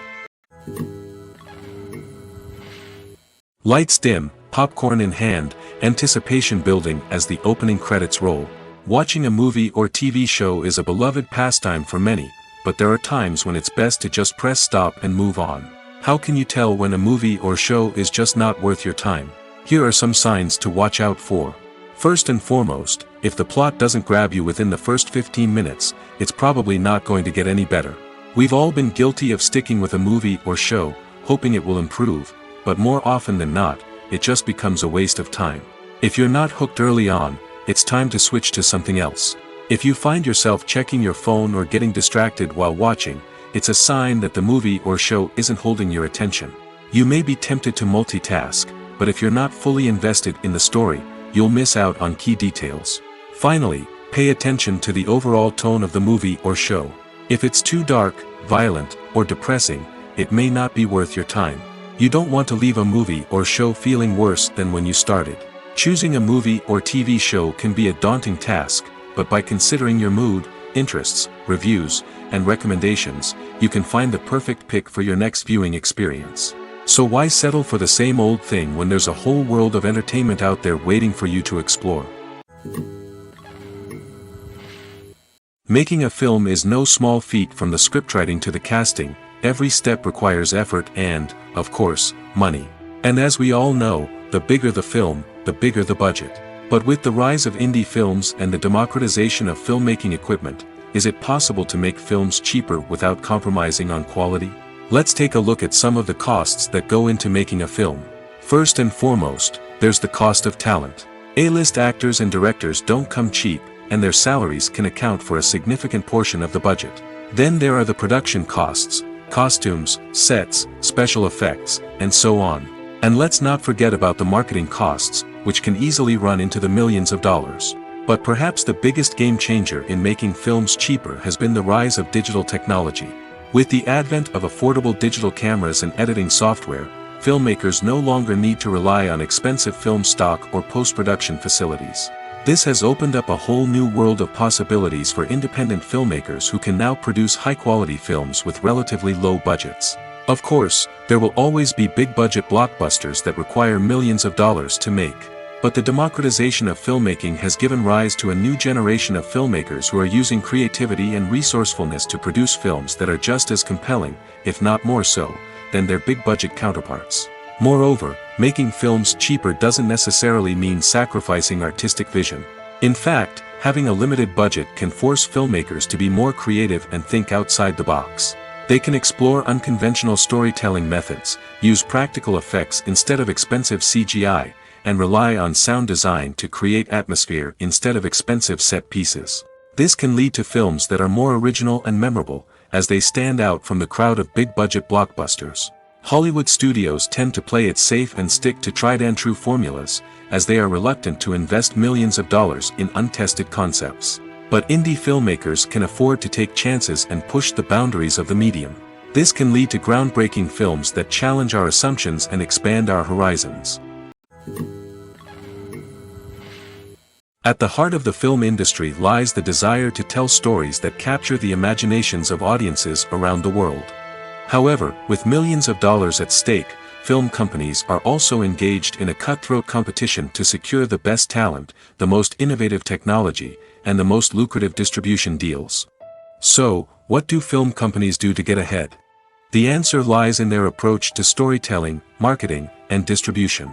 S1: Lights dim, popcorn in hand, anticipation building as the opening credits roll. Watching a movie or TV show is a beloved pastime for many, but there are times when it's best to just press stop and move on. How can you tell when a movie or show is just not worth your time? Here are some signs to watch out for. First and foremost, if the plot doesn't grab you within the first 15 minutes, it's probably not going to get any better. We've all been guilty of sticking with a movie or show, hoping it will improve, but more often than not, it just becomes a waste of time. If you're not hooked early on, it's time to switch to something else. If you find yourself checking your phone or getting distracted while watching, it's a sign that the movie or show isn't holding your attention. You may be tempted to multitask, but if you're not fully invested in the story, you'll miss out on key details. Finally, pay attention to the overall tone of the movie or show. If it's too dark, violent, or depressing, it may not be worth your time. You don't want to leave a movie or show feeling worse than when you started. Choosing a movie or TV show can be a daunting task, but by considering your mood, interests, reviews, and recommendations, you can find the perfect pick for your next viewing experience. So why settle for the same old thing when there's a whole world of entertainment out there waiting for you to explore? Making a film is no small feat. From the scriptwriting to the casting, every step requires effort and, of course, money. And as we all know, the bigger the film, the bigger the budget. But with the rise of indie films and the democratization of filmmaking equipment, is it possible to make films cheaper without compromising on quality? Let's take a look at some of the costs that go into making a film. First and foremost, there's the cost of talent. A-list actors and directors don't come cheap, and their salaries can account for a significant portion of the budget. Then there are the production costs, costumes, sets, special effects, and so on. And let's not forget about the marketing costs, which can easily run into the millions of dollars. But perhaps the biggest game changer in making films cheaper has been the rise of digital technology. With the advent of affordable digital cameras and editing software, filmmakers no longer need to rely on expensive film stock or post-production facilities. This has opened up a whole new world of possibilities for independent filmmakers who can now produce high-quality films with relatively low budgets. Of course, there will always be big-budget blockbusters that require millions of dollars to make. But the democratization of filmmaking has given rise to a new generation of filmmakers who are using creativity and resourcefulness to produce films that are just as compelling, if not more so, than their big-budget counterparts. Moreover, making films cheaper doesn't necessarily mean sacrificing artistic vision. In fact, having a limited budget can force filmmakers to be more creative and think outside the box. They can explore unconventional storytelling methods, use practical effects instead of expensive CGI, and rely on sound design to create atmosphere instead of expensive set pieces. This can lead to films that are more original and memorable, as they stand out from the crowd of big-budget blockbusters. Hollywood studios tend to play it safe and stick to tried-and-true formulas, as they are reluctant to invest millions of dollars in untested concepts. But indie filmmakers can afford to take chances and push the boundaries of the medium. This can lead to groundbreaking films that challenge our assumptions and expand our horizons. At the heart of the film industry lies the desire to tell stories that capture the imaginations of audiences around the world. However, with millions of dollars at stake, film companies are also engaged in a cutthroat competition to secure the best talent, the most innovative technology, and the most lucrative distribution deals. So, what do film companies do to get ahead? The answer lies in their approach to storytelling, marketing, and distribution.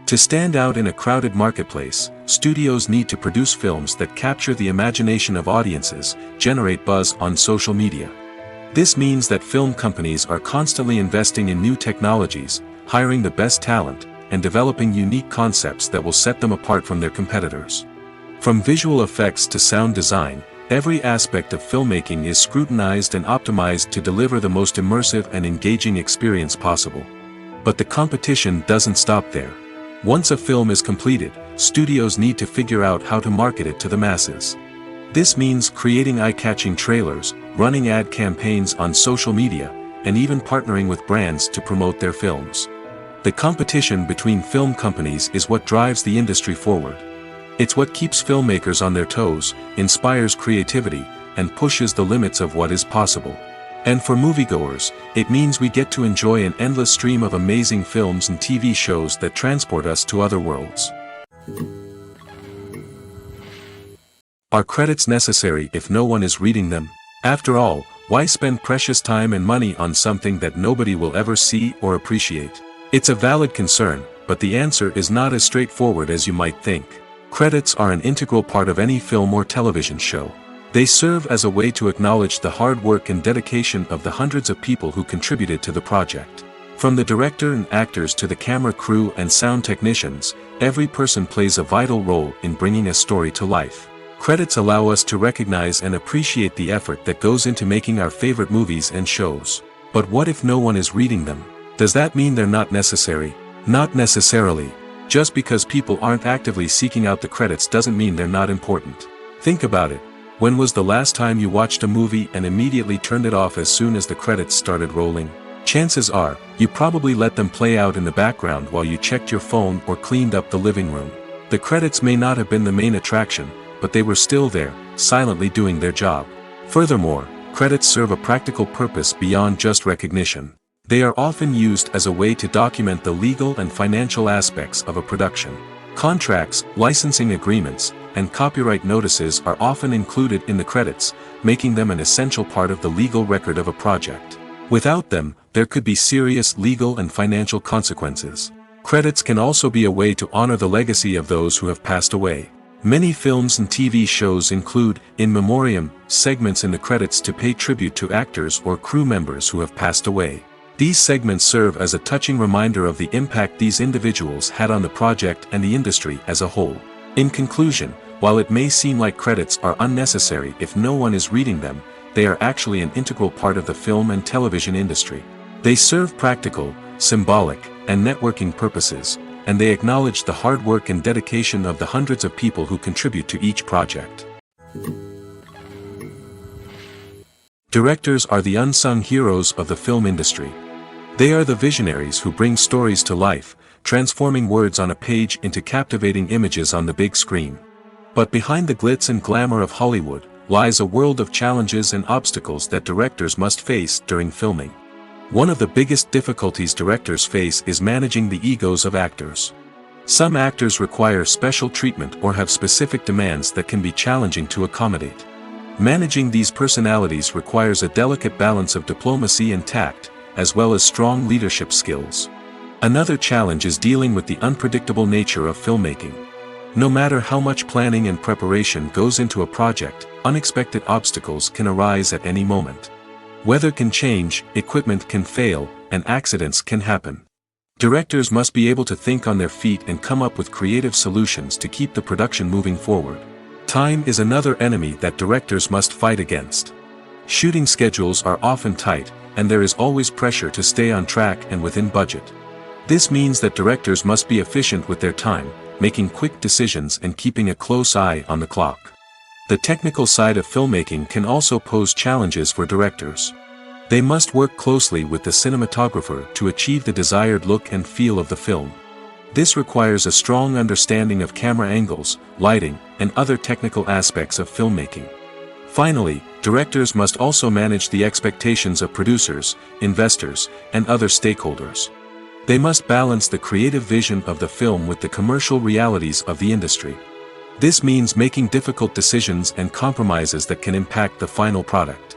S1: To stand out in a crowded marketplace, studios need to produce films that capture the imagination of audiences, generate buzz on social media. This means that film companies are constantly investing in new technologies, hiring the best talent, and developing unique concepts that will set them apart from their competitors. From visual effects to sound design, every aspect of filmmaking is scrutinized and optimized to deliver the most immersive and engaging experience possible. But the competition doesn't stop there. Once a film is completed, studios need to figure out how to market it to the masses. This means creating eye-catching trailers, running ad campaigns on social media, and even partnering with brands to promote their films. The competition between film companies is what drives the industry forward. It's what keeps filmmakers on their toes, inspires creativity, and pushes the limits of what is possible. And for moviegoers, it means we get to enjoy an endless stream of amazing films and TV shows that transport us to other worlds. Are credits necessary if no one is reading them? After all, why spend precious time and money on something that nobody will ever see or appreciate? It's a valid concern, but the answer is not as straightforward as you might think. Credits are an integral part of any film or television show. They serve as a way to acknowledge the hard work and dedication of the hundreds of people who contributed to the project. From the director and actors to the camera crew and sound technicians, every person plays a vital role in bringing a story to life. Credits allow us to recognize and appreciate the effort that goes into making our favorite movies and shows. But what if no one is reading them? Does that mean they're not necessary? Not necessarily. Just because people aren't actively seeking out the credits doesn't mean they're not important. Think about it. When was the last time you watched a movie and immediately turned it off as soon as the credits started rolling? Chances are, you probably let them play out in the background while you checked your phone or cleaned up the living room. The credits may not have been the main attraction, but they were still there, silently doing their job. Furthermore, credits serve a practical purpose beyond just recognition. They are often used as a way to document the legal and financial aspects of a production. Contracts, licensing agreements, and copyright notices are often included in the credits, making them an essential part of the legal record of a project. Without them, there could be serious legal and financial consequences. Credits can also be a way to honor the legacy of those who have passed away. Many films and TV shows include, in memoriam, segments in the credits to pay tribute to actors or crew members who have passed away. These segments serve as a touching reminder of the impact these individuals had on the project and the industry as a whole. In conclusion, while it may seem like credits are unnecessary if no one is reading them, they are actually an integral part of the film and television industry. They serve practical, symbolic, and networking purposes, and they acknowledge the hard work and dedication of the hundreds of people who contribute to each project. Directors are the unsung heroes of the film industry. They are the visionaries who bring stories to life, transforming words on a page into captivating images on the big screen. But behind the glitz and glamour of Hollywood, lies a world of challenges and obstacles that directors must face during filming. One of the biggest difficulties directors face is managing the egos of actors. Some actors require special treatment or have specific demands that can be challenging to accommodate. Managing these personalities requires a delicate balance of diplomacy and tact, as well as strong leadership skills. Another challenge is dealing with the unpredictable nature of filmmaking. No matter how much planning and preparation goes into a project, unexpected obstacles can arise at any moment. Weather can change, equipment can fail, and accidents can happen. Directors must be able to think on their feet and come up with creative solutions to keep the production moving forward. Time is another enemy that directors must fight against. Shooting schedules are often tight, and there is always pressure to stay on track and within budget. This means that directors must be efficient with their time, making quick decisions and keeping a close eye on the clock. The technical side of filmmaking can also pose challenges for directors. They must work closely with the cinematographer to achieve the desired look and feel of the film. This requires a strong understanding of camera angles, lighting, and other technical aspects of filmmaking. Finally, directors must also manage the expectations of producers, investors, and other stakeholders. They must balance the creative vision of the film with the commercial realities of the industry. This means making difficult decisions and compromises that can impact the final product.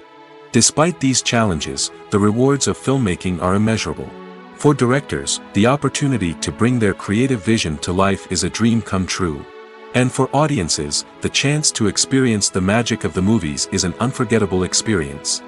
S1: Despite these challenges, the rewards of filmmaking are immeasurable. For directors, the opportunity to bring their creative vision to life is a dream come true. And for audiences, the chance to experience the magic of the movies is an unforgettable experience.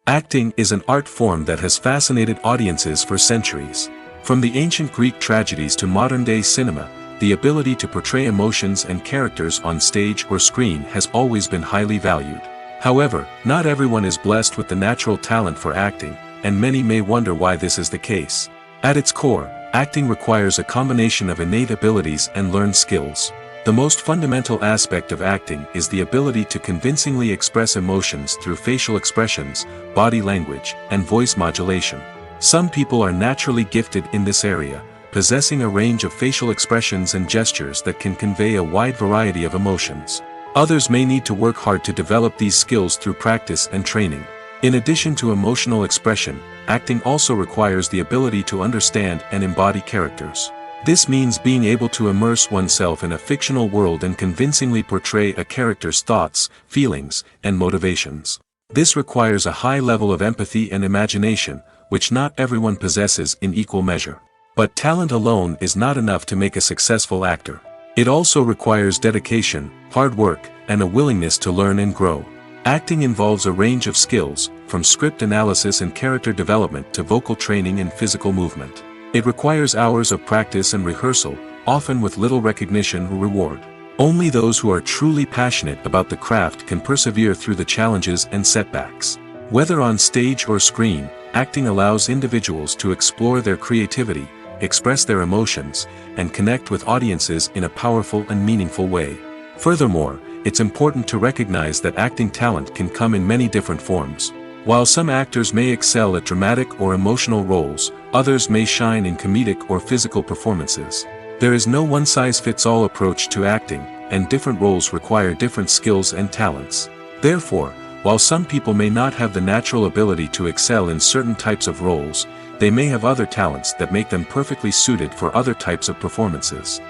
S1: Acting is an art form that has fascinated audiences for centuries. From the ancient Greek tragedies to modern-day cinema, the ability to portray emotions and characters on stage or screen has always been highly valued. However, not everyone is blessed with the natural talent for acting, and many may wonder why this is the case. At its core, acting requires a combination of innate abilities and learned skills. The most fundamental aspect of acting is the ability to convincingly express emotions through facial expressions, body language, and voice modulation. Some people are naturally gifted in this area, possessing a range of facial expressions and gestures that can convey a wide variety of emotions. Others may need to work hard to develop these skills through practice and training. In addition to emotional expression, acting also requires the ability to understand and embody characters. This means being able to immerse oneself in a fictional world and convincingly portray a character's thoughts, feelings, and motivations. This requires a high level of empathy and imagination, which not everyone possesses in equal measure. But talent alone is not enough to make a successful actor. It also requires dedication, hard work, and a willingness to learn and grow. Acting involves a range of skills, from script analysis and character development to vocal training and physical movement. It requires hours of practice and rehearsal, often with little recognition or reward. Only those who are truly passionate about the craft can persevere through the challenges and setbacks. Whether on stage or screen, acting allows individuals to explore their creativity, express their emotions, and connect with audiences in a powerful and meaningful way. Furthermore, it's important to recognize that acting talent can come in many different forms. While some actors may excel at dramatic or emotional roles, others may shine in comedic or physical performances. There is no one-size-fits-all approach to acting, and different roles require different skills and talents. Therefore, while some people may not have the natural ability to excel in certain types of roles, they may have other talents that make them perfectly suited for other types of performances.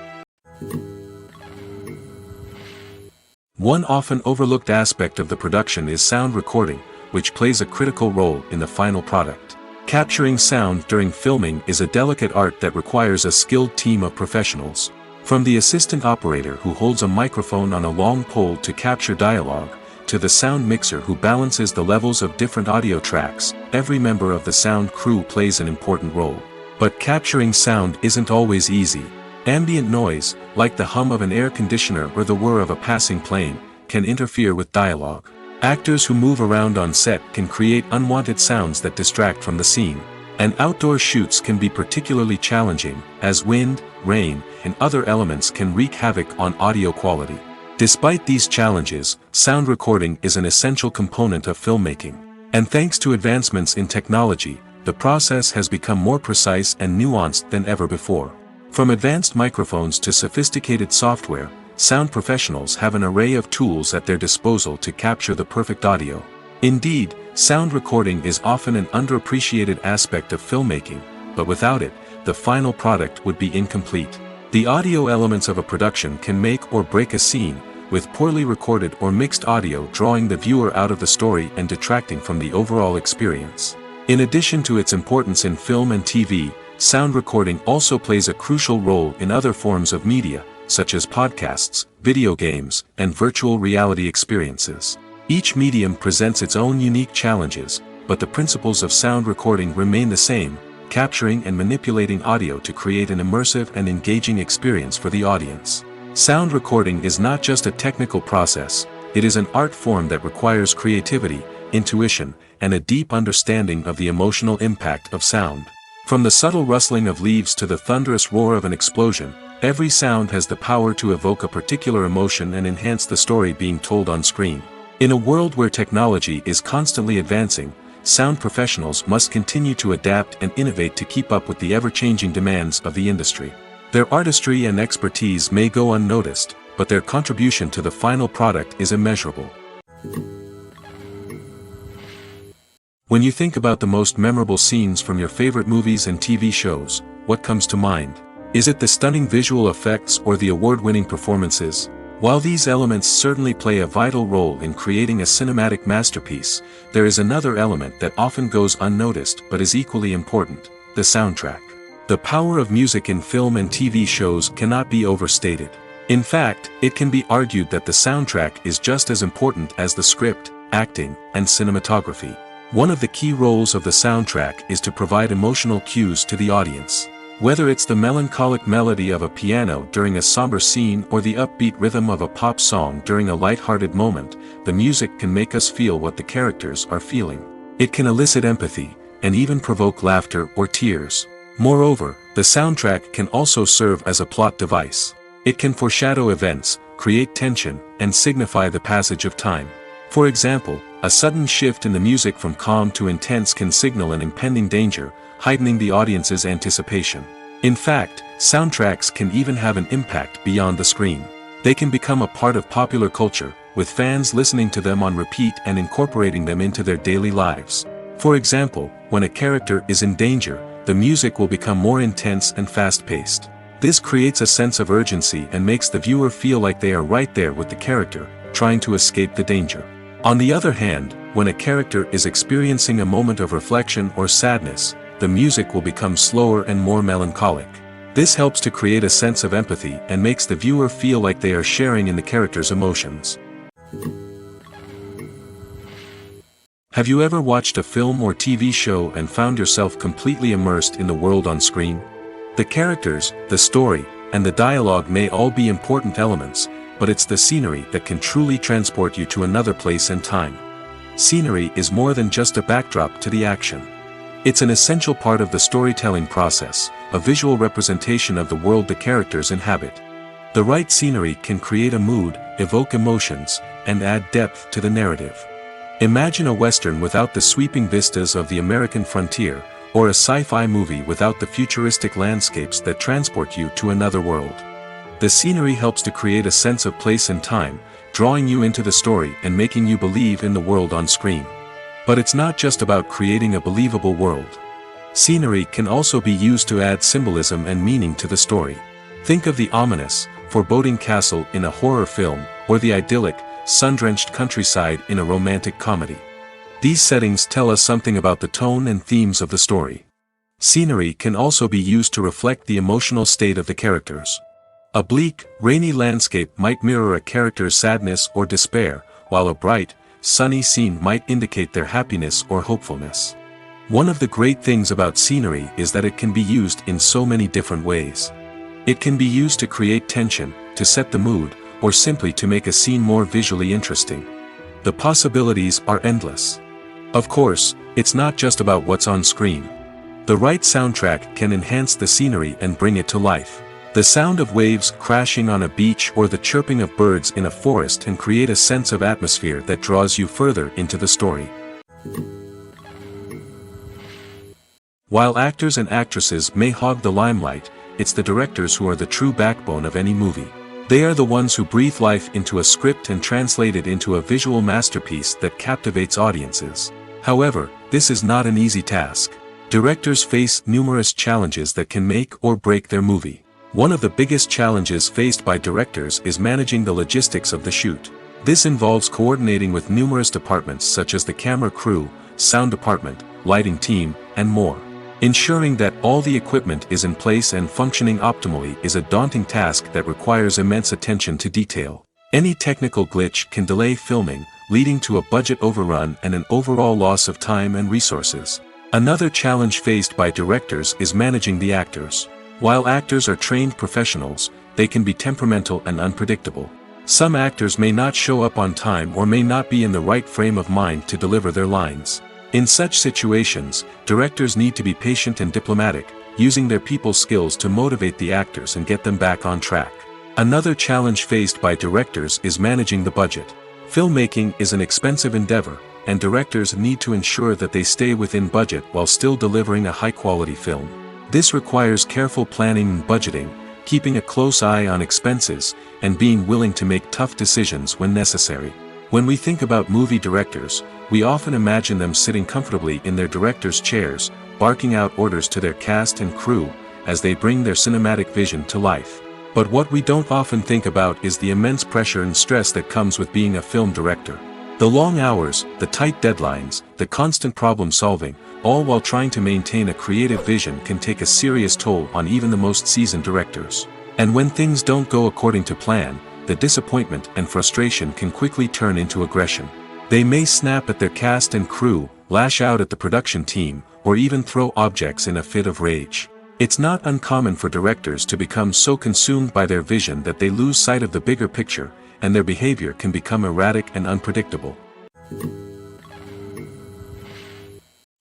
S1: One often overlooked aspect of the production is sound recording, which plays a critical role in the final product. Capturing sound during filming is a delicate art that requires a skilled team of professionals. From the assistant operator who holds a microphone on a long pole to capture dialogue, to the sound mixer who balances the levels of different audio tracks, every member of the sound crew plays an important role. But capturing sound isn't always easy. Ambient noise, like the hum of an air conditioner or the whir of a passing plane, can interfere with dialogue. Actors who move around on set can create unwanted sounds that distract from the scene. And outdoor shoots can be particularly challenging, as wind, rain, and other elements can wreak havoc on audio quality. Despite these challenges, sound recording is an essential component of filmmaking. And thanks to advancements in technology, the process has become more precise and nuanced than ever before. From advanced microphones to sophisticated software, sound professionals have an array of tools at their disposal to capture the perfect audio. Indeed, sound recording is often an underappreciated aspect of filmmaking, but without it, the final product would be incomplete. The audio elements of a production can make or break a scene, with poorly recorded or mixed audio drawing the viewer out of the story and detracting from the overall experience. In addition to its importance in film and TV, sound recording also plays a crucial role in other forms of media, such as podcasts, video games, and virtual reality experiences. Each medium presents its own unique challenges, but the principles of sound recording remain the same: capturing and manipulating audio to create an immersive and engaging experience for the audience. Sound recording is not just a technical process, it is an art form that requires creativity, intuition, and a deep understanding of the emotional impact of sound. From the subtle rustling of leaves to the thunderous roar of an explosion, every sound has the power to evoke a particular emotion and enhance the story being told on screen. In a world where technology is constantly advancing, sound professionals must continue to adapt and innovate to keep up with the ever-changing demands of the industry. Their artistry and expertise may go unnoticed, but their contribution to the final product is immeasurable. When you think about the most memorable scenes from your favorite movies and TV shows, what comes to mind? Is it the stunning visual effects or the award-winning performances? While these elements certainly play a vital role in creating a cinematic masterpiece, there is another element that often goes unnoticed but is equally important: the soundtrack. The power of music in film and TV shows cannot be overstated. In fact, it can be argued that the soundtrack is just as important as the script, acting, and cinematography. One of the key roles of the soundtrack is to provide emotional cues to the audience. Whether it's the melancholic melody of a piano during a somber scene or the upbeat rhythm of a pop song during a light-hearted moment, the music can make us feel what the characters are feeling. It can elicit empathy, and even provoke laughter or tears. Moreover, the soundtrack can also serve as a plot device. It can foreshadow events, create tension, and signify the passage of time. For example, a sudden shift in the music from calm to intense can signal an impending danger, heightening the audience's anticipation. In fact, soundtracks can even have an impact beyond the screen. They can become a part of popular culture, with fans listening to them on repeat and incorporating them into their daily lives. For example, when a character is in danger, the music will become more intense and fast-paced. This creates a sense of urgency and makes the viewer feel like they are right there with the character, trying to escape the danger. On the other hand, when a character is experiencing a moment of reflection or sadness, the music will become slower and more melancholic. This helps to create a sense of empathy and makes the viewer feel like they are sharing in the character's emotions. Have you ever watched a film or TV show and found yourself completely immersed in the world on screen? The characters, the story, and the dialogue may all be important elements, but it's the scenery that can truly transport you to another place and time. Scenery is more than just a backdrop to the action. It's an essential part of the storytelling process, a visual representation of the world the characters inhabit. The right scenery can create a mood, evoke emotions, and add depth to the narrative. Imagine a Western without the sweeping vistas of the American frontier, or a sci-fi movie without the futuristic landscapes that transport you to another world. The scenery helps to create a sense of place and time, drawing you into the story and making you believe in the world on screen. But it's not just about creating a believable world. Scenery can also be used to add symbolism and meaning to the story. Think of the ominous, foreboding castle in a horror film, or the idyllic, sun-drenched countryside in a romantic comedy. These settings tell us something about the tone and themes of the story. Scenery can also be used to reflect the emotional state of the characters. A bleak, rainy landscape might mirror a character's sadness or despair, while a bright, sunny scene might indicate their happiness or hopefulness. One of the great things about scenery is that it can be used in so many different ways. It can be used to create tension, to set the mood, or simply to make a scene more visually interesting. The possibilities are endless. Of course, it's not just about what's on screen. The right soundtrack can enhance the scenery and bring it to life. The sound of waves crashing on a beach or the chirping of birds in a forest can create a sense of atmosphere that draws you further into the story. While actors and actresses may hog the limelight, it's the directors who are the true backbone of any movie. They are the ones who breathe life into a script and translate it into a visual masterpiece that captivates audiences. However, this is not an easy task. Directors face numerous challenges that can make or break their movie. One of the biggest challenges faced by directors is managing the logistics of the shoot. This involves coordinating with numerous departments such as the camera crew, sound department, lighting team, and more. Ensuring that all the equipment is in place and functioning optimally is a daunting task that requires immense attention to detail. Any technical glitch can delay filming, leading to a budget overrun and an overall loss of time and resources. Another challenge faced by directors is managing the actors. While actors are trained professionals, they can be temperamental and unpredictable. Some actors may not show up on time or may not be in the right frame of mind to deliver their lines. In such situations, directors need to be patient and diplomatic, using their people skills to motivate the actors and get them back on track. Another challenge faced by directors is managing the budget. Filmmaking is an expensive endeavor, and directors need to ensure that they stay within budget while still delivering a high-quality film. This requires careful planning and budgeting, keeping a close eye on expenses, and being willing to make tough decisions when necessary. When we think about movie directors, we often imagine them sitting comfortably in their director's chairs, barking out orders to their cast and crew, as they bring their cinematic vision to life. But what we don't often think about is the immense pressure and stress that comes with being a film director. The long hours, the tight deadlines, the constant problem solving, all while trying to maintain a creative vision can take a serious toll on even the most seasoned directors. And when things don't go according to plan, the disappointment and frustration can quickly turn into aggression. They may snap at their cast and crew, lash out at the production team, or even throw objects in a fit of rage. It's not uncommon for directors to become so consumed by their vision that they lose sight of the bigger picture, and their behavior can become erratic and unpredictable.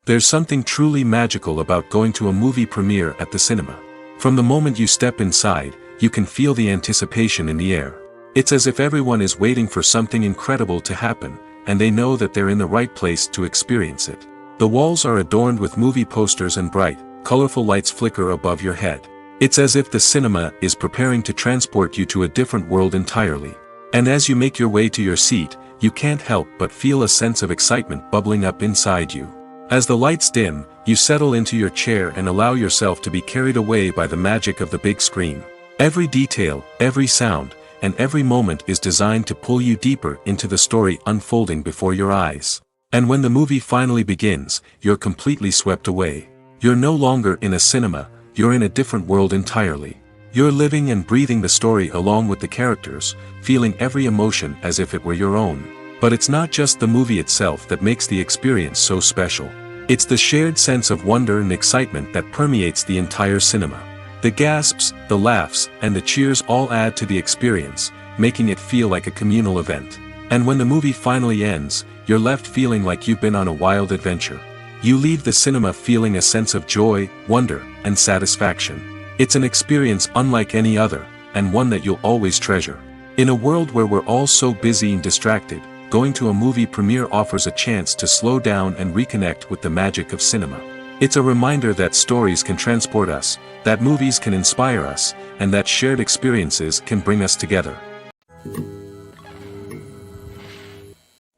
S1: There's something truly magical about going to a movie premiere at the cinema. From the moment you step inside, you can feel the anticipation in the air. It's as if everyone is waiting for something incredible to happen, and they know that they're in the right place to experience it. The walls are adorned with movie posters and bright, colorful lights flicker above your head. It's as if the cinema is preparing to transport you to a different world entirely. And as you make your way to your seat, you can't help but feel a sense of excitement bubbling up inside you. As the lights dim, you settle into your chair and allow yourself to be carried away by the magic of the big screen. Every detail, every sound, and every moment is designed to pull you deeper into the story unfolding before your eyes. And when the movie finally begins, you're completely swept away. You're no longer in a cinema, you're in a different world entirely. You're living and breathing the story along with the characters, feeling every emotion as if it were your own. But it's not just the movie itself that makes the experience so special. It's the shared sense of wonder and excitement that permeates the entire cinema. The gasps, the laughs, and the cheers all add to the experience, making it feel like a communal event. And when the movie finally ends, you're left feeling like you've been on a wild adventure. You leave the cinema feeling a sense of joy, wonder, and satisfaction. It's an experience unlike any other, and one that you'll always treasure. In a world where we're all so busy and distracted, going to a movie premiere offers a chance to slow down and reconnect with the magic of cinema. It's a reminder that stories can transport us, that movies can inspire us, and that shared experiences can bring us together.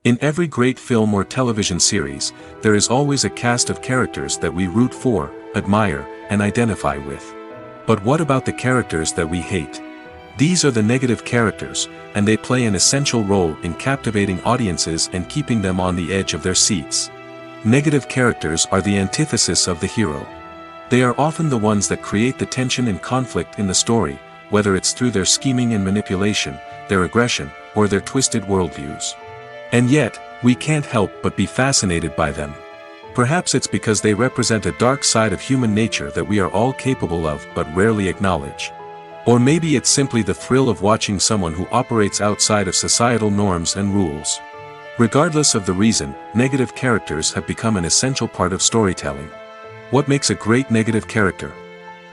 S1: In every great film or television series, there is always a cast of characters that we root for, admire, and identify with. But what about the characters that we hate? These are the negative characters, and they play an essential role in captivating audiences and keeping them on the edge of their seats. Negative characters are the antithesis of the hero. They are often the ones that create the tension and conflict in the story, whether it's through their scheming and manipulation, their aggression, or their twisted worldviews. And yet, we can't help but be fascinated by them. Perhaps it's because they represent a dark side of human nature that we are all capable of but rarely acknowledge. Or maybe it's simply the thrill of watching someone who operates outside of societal norms and rules. Regardless of the reason, negative characters have become an essential part of storytelling. What makes a great negative character?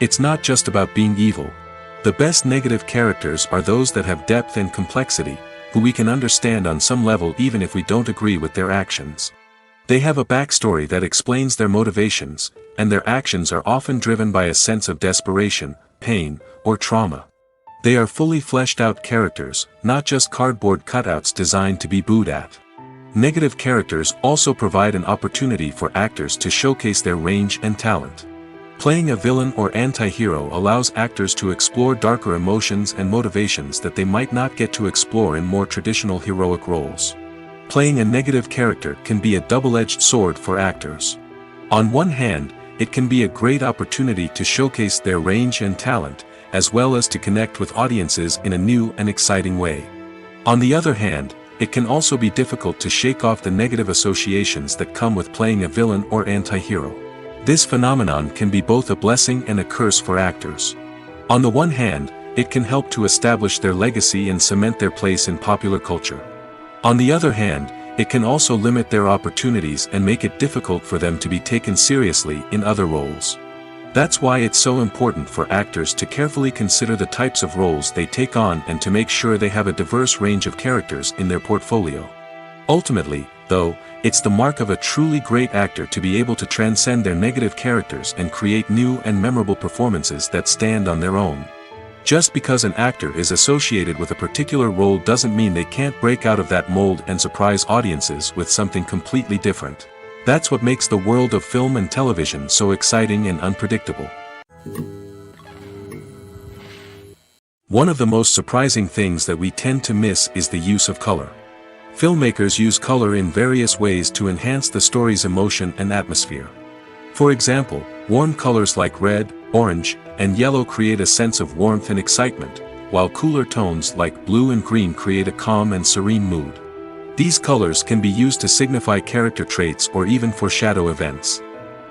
S1: It's not just about being evil. The best negative characters are those that have depth and complexity, who we can understand on some level even if we don't agree with their actions. They have a backstory that explains their motivations, and their actions are often driven by a sense of desperation, pain, or trauma. They are fully fleshed out characters, not just cardboard cutouts designed to be booed at. Negative characters also provide an opportunity for actors to showcase their range and talent. Playing a villain or anti-hero allows actors to explore darker emotions and motivations that they might not get to explore in more traditional heroic roles. Playing a negative character can be a double-edged sword for actors. On one hand, it can be a great opportunity to showcase their range and talent, as well as to connect with audiences in a new and exciting way. On the other hand, it can also be difficult to shake off the negative associations that come with playing a villain or anti-hero. This phenomenon can be both a blessing and a curse for actors. On the one hand, it can help to establish their legacy and cement their place in popular culture. On the other hand, it can also limit their opportunities and make it difficult for them to be taken seriously in other roles. That's why it's so important for actors to carefully consider the types of roles they take on and to make sure they have a diverse range of characters in their portfolio. Ultimately, though, it's the mark of a truly great actor to be able to transcend their negative characters and create new and memorable performances that stand on their own. Just because an actor is associated with a particular role doesn't mean they can't break out of that mold and surprise audiences with something completely different. That's what makes the world of film and television so exciting and unpredictable. One of the most surprising things that we tend to miss is the use of color. Filmmakers use color in various ways to enhance the story's emotion and atmosphere. For example, warm colors like red, orange, and yellow create a sense of warmth and excitement, while cooler tones like blue and green create a calm and serene mood. These colors can be used to signify character traits or even foreshadow events.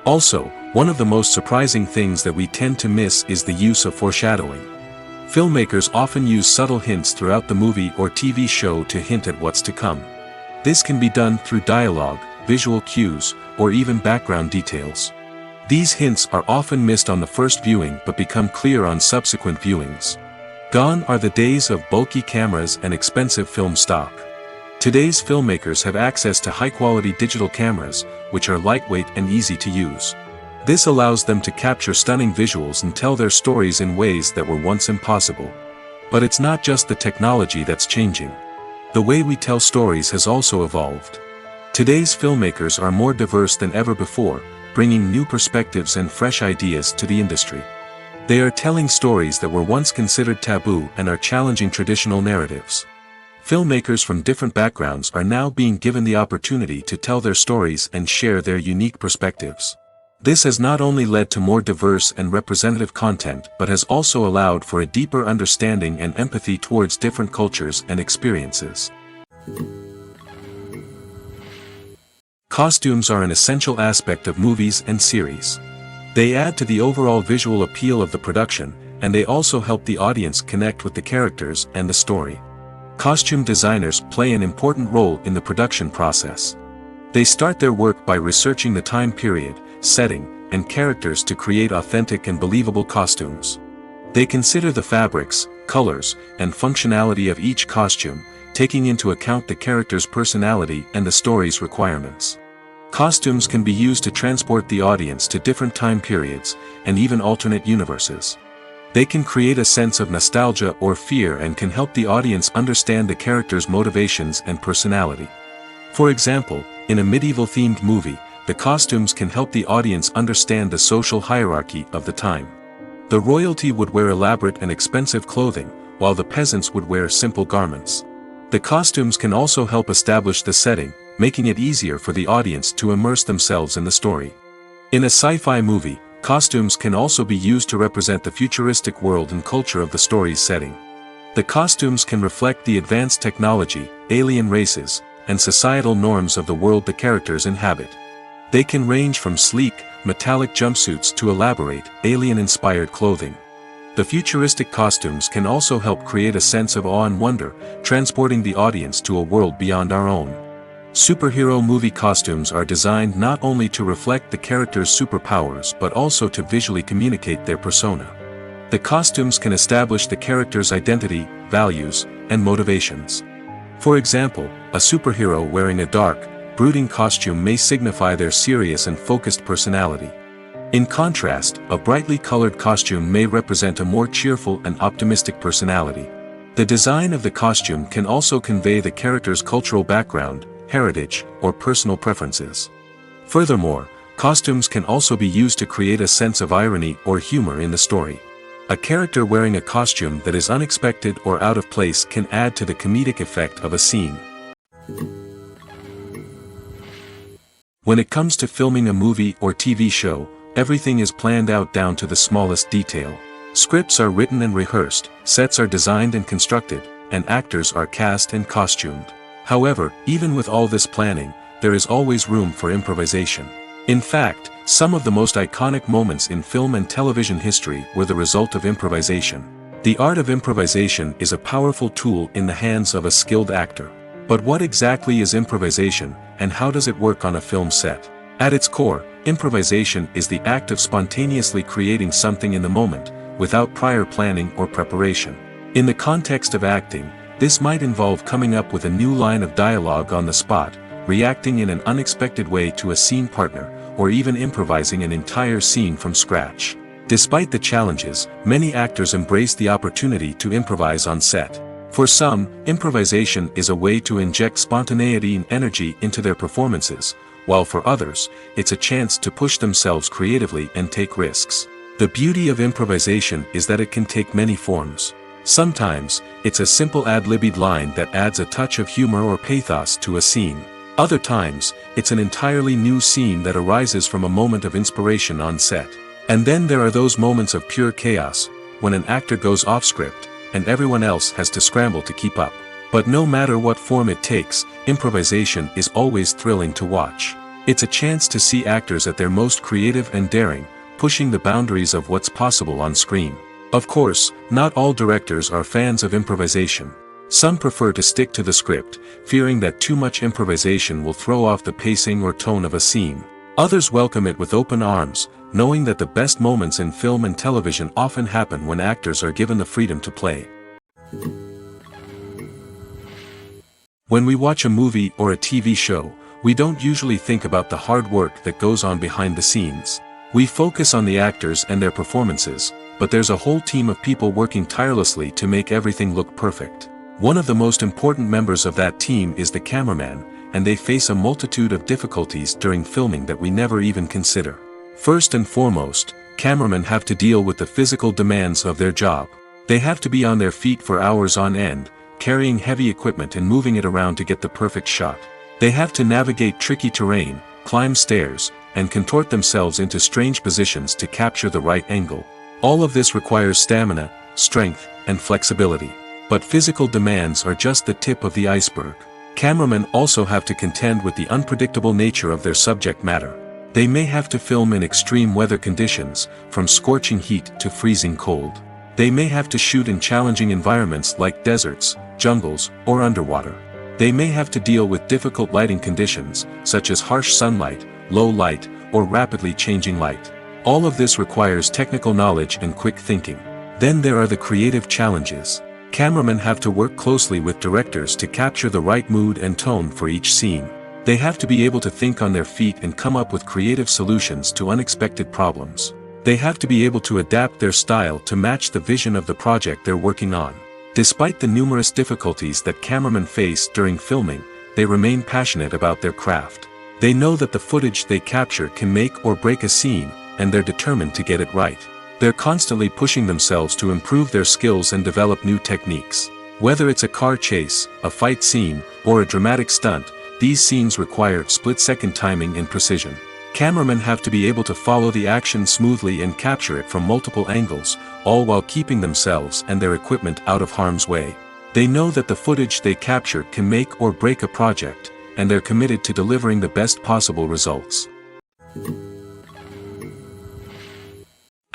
S1: Also, one of the most surprising things that we tend to miss is the use of foreshadowing. Filmmakers often use subtle hints throughout the movie or TV show to hint at what's to come. This can be done through dialogue, visual cues, or even background details. These hints are often missed on the first viewing but become clear on subsequent viewings. Gone are the days of bulky cameras and expensive film stock. Today's filmmakers have access to high-quality digital cameras, which are lightweight and easy to use. This allows them to capture stunning visuals and tell their stories in ways that were once impossible. But it's not just the technology that's changing. The way we tell stories has also evolved. Today's filmmakers are more diverse than ever before, bringing new perspectives and fresh ideas to the industry. They are telling stories that were once considered taboo and are challenging traditional narratives. Filmmakers from different backgrounds are now being given the opportunity to tell their stories and share their unique perspectives. This has not only led to more diverse and representative content but has also allowed for a deeper understanding and empathy towards different cultures and experiences. Costumes are an essential aspect of movies and series. They add to the overall visual appeal of the production, and they also help the audience connect with the characters and the story. Costume designers play an important role in the production process. They start their work by researching the time period, setting, and characters to create authentic and believable costumes. They consider the fabrics, colors, and functionality of each costume, taking into account the character's personality and the story's requirements. Costumes can be used to transport the audience to different time periods, and even alternate universes. They can create a sense of nostalgia or fear and can help the audience understand the character's motivations and personality. For example, in a medieval-themed movie, the costumes can help the audience understand the social hierarchy of the time. The royalty would wear elaborate and expensive clothing, while the peasants would wear simple garments. The costumes can also help establish the setting, making it easier for the audience to immerse themselves in the story. In a sci-fi movie, costumes can also be used to represent the futuristic world and culture of the story's setting. The costumes can reflect the advanced technology, alien races, and societal norms of the world the characters inhabit. They can range from sleek, metallic jumpsuits to elaborate, alien-inspired clothing. The futuristic costumes can also help create a sense of awe and wonder, transporting the audience to a world beyond our own. Superhero movie costumes are designed not only to reflect the character's superpowers but also to visually communicate their persona. The costumes can establish the character's identity, values, and motivations. For example, a superhero wearing a dark, brooding costume may signify their serious and focused personality. In contrast, a brightly colored costume may represent a more cheerful and optimistic personality. The design of the costume can also convey the character's cultural background, heritage, or personal preferences. Furthermore, costumes can also be used to create a sense of irony or humor in the story. A character wearing a costume that is unexpected or out of place can add to the comedic effect of a scene. When it comes to filming a movie or TV show, everything is planned out down to the smallest detail. Scripts are written and rehearsed, sets are designed and constructed, and actors are cast and costumed. However, even with all this planning, there is always room for improvisation. In fact, some of the most iconic moments in film and television history were the result of improvisation. The art of improvisation is a powerful tool in the hands of a skilled actor. But what exactly is improvisation, and how does it work on a film set? At its core, improvisation is the act of spontaneously creating something in the moment, without prior planning or preparation. In the context of acting, this might involve coming up with a new line of dialogue on the spot, reacting in an unexpected way to a scene partner, or even improvising an entire scene from scratch. Despite the challenges, many actors embrace the opportunity to improvise on set. For some, improvisation is a way to inject spontaneity and energy into their performances, while for others, it's a chance to push themselves creatively and take risks. The beauty of improvisation is that it can take many forms. Sometimes, it's a simple ad-libbed line that adds a touch of humor or pathos to a scene. Other times, it's an entirely new scene that arises from a moment of inspiration on set. And then there are those moments of pure chaos, when an actor goes off script, and everyone else has to scramble to keep up. But no matter what form it takes, improvisation is always thrilling to watch. It's a chance to see actors at their most creative and daring, pushing the boundaries of what's possible on screen. Of course, not all directors are fans of improvisation. Some prefer to stick to the script, fearing that too much improvisation will throw off the pacing or tone of a scene. Others welcome it with open arms, knowing that the best moments in film and television often happen when actors are given the freedom to play. When we watch a movie or a TV show, we don't usually think about the hard work that goes on behind the scenes. We focus on the actors and their performances, but there's a whole team of people working tirelessly to make everything look perfect. One of the most important members of that team is the cameraman, and they face a multitude of difficulties during filming that we never even consider. First and foremost, cameramen have to deal with the physical demands of their job. They have to be on their feet for hours on end, carrying heavy equipment and moving it around to get the perfect shot. They have to navigate tricky terrain, climb stairs, and contort themselves into strange positions to capture the right angle. All of this requires stamina, strength, and flexibility. But physical demands are just the tip of the iceberg. Cameramen also have to contend with the unpredictable nature of their subject matter. They may have to film in extreme weather conditions, from scorching heat to freezing cold. They may have to shoot in challenging environments like deserts, jungles, or underwater. They may have to deal with difficult lighting conditions, such as harsh sunlight, low light, or rapidly changing light. All of this requires technical knowledge and quick thinking. Then there are the creative challenges. Cameramen have to work closely with directors to capture the right mood and tone for each scene. They have to be able to think on their feet and come up with creative solutions to unexpected problems. They have to be able to adapt their style to match the vision of the project they're working on. Despite the numerous difficulties that cameramen face during filming, they remain passionate about their craft. They know that the footage they capture can make or break a scene, and they're determined to get it right. They're constantly pushing themselves to improve their skills and develop new techniques. Whether it's a car chase, a fight scene, or a dramatic stunt, these scenes require split-second timing and precision. Cameramen have to be able to follow the action smoothly and capture it from multiple angles, all while keeping themselves and their equipment out of harm's way. They know that the footage they capture can make or break a project, and they're committed to delivering the best possible results.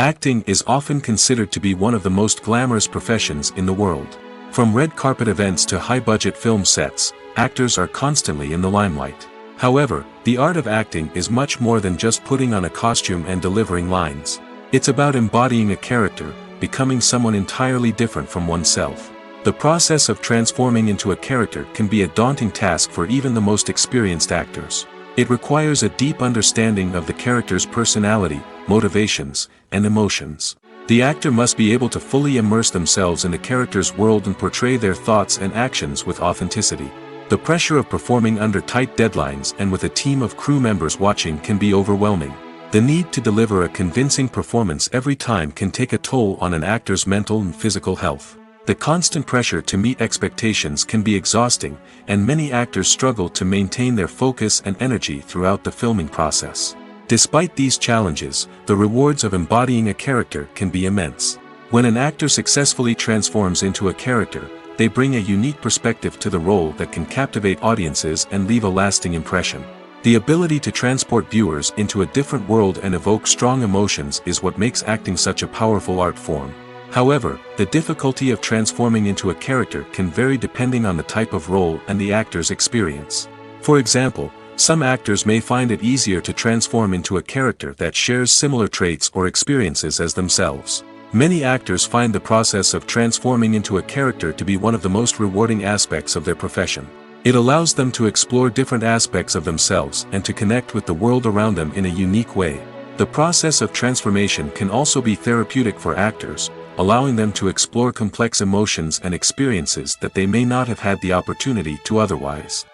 S1: Acting is often considered to be one of the most glamorous professions in the world. From red carpet events to high-budget film sets, actors are constantly in the limelight. However, the art of acting is much more than just putting on a costume and delivering lines. It's about embodying a character, becoming someone entirely different from oneself. The process of transforming into a character can be a daunting task for even the most experienced actors. It requires a deep understanding of the character's personality, motivations, and emotions. The actor must be able to fully immerse themselves in the character's world and portray their thoughts and actions with authenticity. The pressure of performing under tight deadlines and with a team of crew members watching can be overwhelming. The need to deliver a convincing performance every time can take a toll on an actor's mental and physical health. The constant pressure to meet expectations can be exhausting, and many actors struggle to maintain their focus and energy throughout the filming process. Despite these challenges, the rewards of embodying a character can be immense. When an actor successfully transforms into a character, they bring a unique perspective to the role that can captivate audiences and leave a lasting impression. The ability to transport viewers into a different world and evoke strong emotions is what makes acting such a powerful art form. However, the difficulty of transforming into a character can vary depending on the type of role and the actor's experience. For example, some actors may find it easier to transform into a character that shares similar traits or experiences as themselves. Many actors find the process of transforming into a character to be one of the most rewarding aspects of their profession. It allows them to explore different aspects of themselves and to connect with the world around them in a unique way. The process of transformation can also be therapeutic for actors, allowing them to explore complex emotions and experiences that they may not have had the opportunity to otherwise.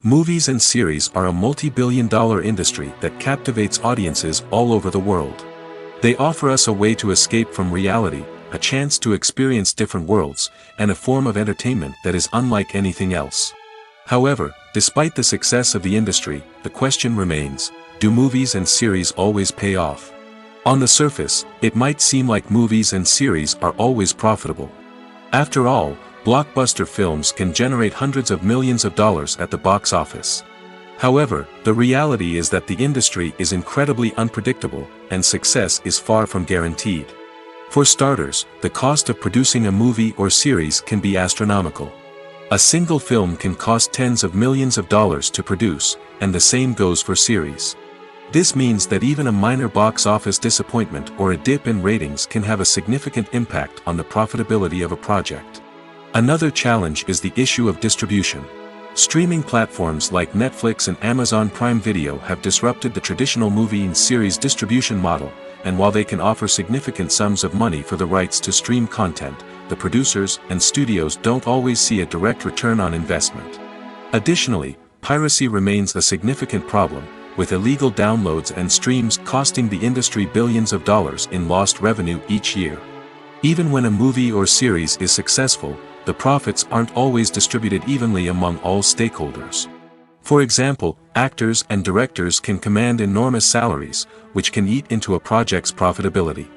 S1: Movies and series are a multi-billion-dollar industry that captivates audiences all over the world. They offer us a way to escape from reality, a chance to experience different worlds, and a form of entertainment that is unlike anything else. However, despite the success of the industry, the question remains, do movies and series always pay off? On the surface, it might seem like movies and series are always profitable. After all, blockbuster films can generate hundreds of millions of dollars at the box office. However, the reality is that the industry is incredibly unpredictable, and success is far from guaranteed. For starters, the cost of producing a movie or series can be astronomical. A single film can cost tens of millions of dollars to produce, and the same goes for series. This means that even a minor box office disappointment or a dip in ratings can have a significant impact on the profitability of a project. Another challenge is the issue of distribution. Streaming platforms like Netflix and Amazon Prime Video have disrupted the traditional movie and series distribution model, and while they can offer significant sums of money for the rights to stream content, the producers and studios don't always see a direct return on investment. Additionally, piracy remains a significant problem, with illegal downloads and streams costing the industry billions of dollars in lost revenue each year. Even when a movie or series is successful, the profits aren't always distributed evenly among all stakeholders. For example, actors and directors can command enormous salaries, which can eat into a project's profitability.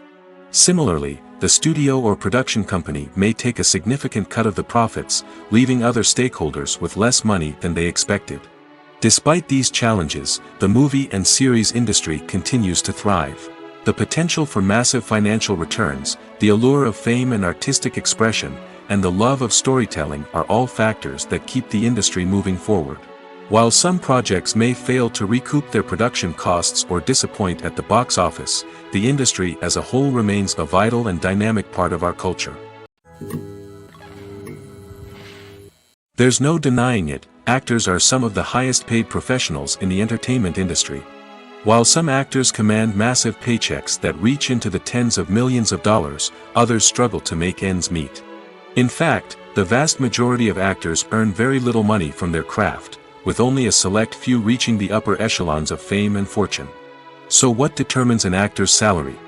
S1: Similarly, the studio or production company may take a significant cut of the profits, leaving other stakeholders with less money than they expected. Despite these challenges, the movie and series industry continues to thrive. The potential for massive financial returns, the allure of fame and artistic expression, and the love of storytelling are all factors that keep the industry moving forward. While some projects may fail to recoup their production costs or disappoint at the box office, the industry as a whole remains a vital and dynamic part of our culture. There's no denying it, actors are some of the highest paid professionals in the entertainment industry. While some actors command massive paychecks that reach into the tens of millions of dollars, others struggle to make ends meet. In fact, the vast majority of actors earn very little money from their craft, with only a select few reaching the upper echelons of fame and fortune. So what determines an actor's salary?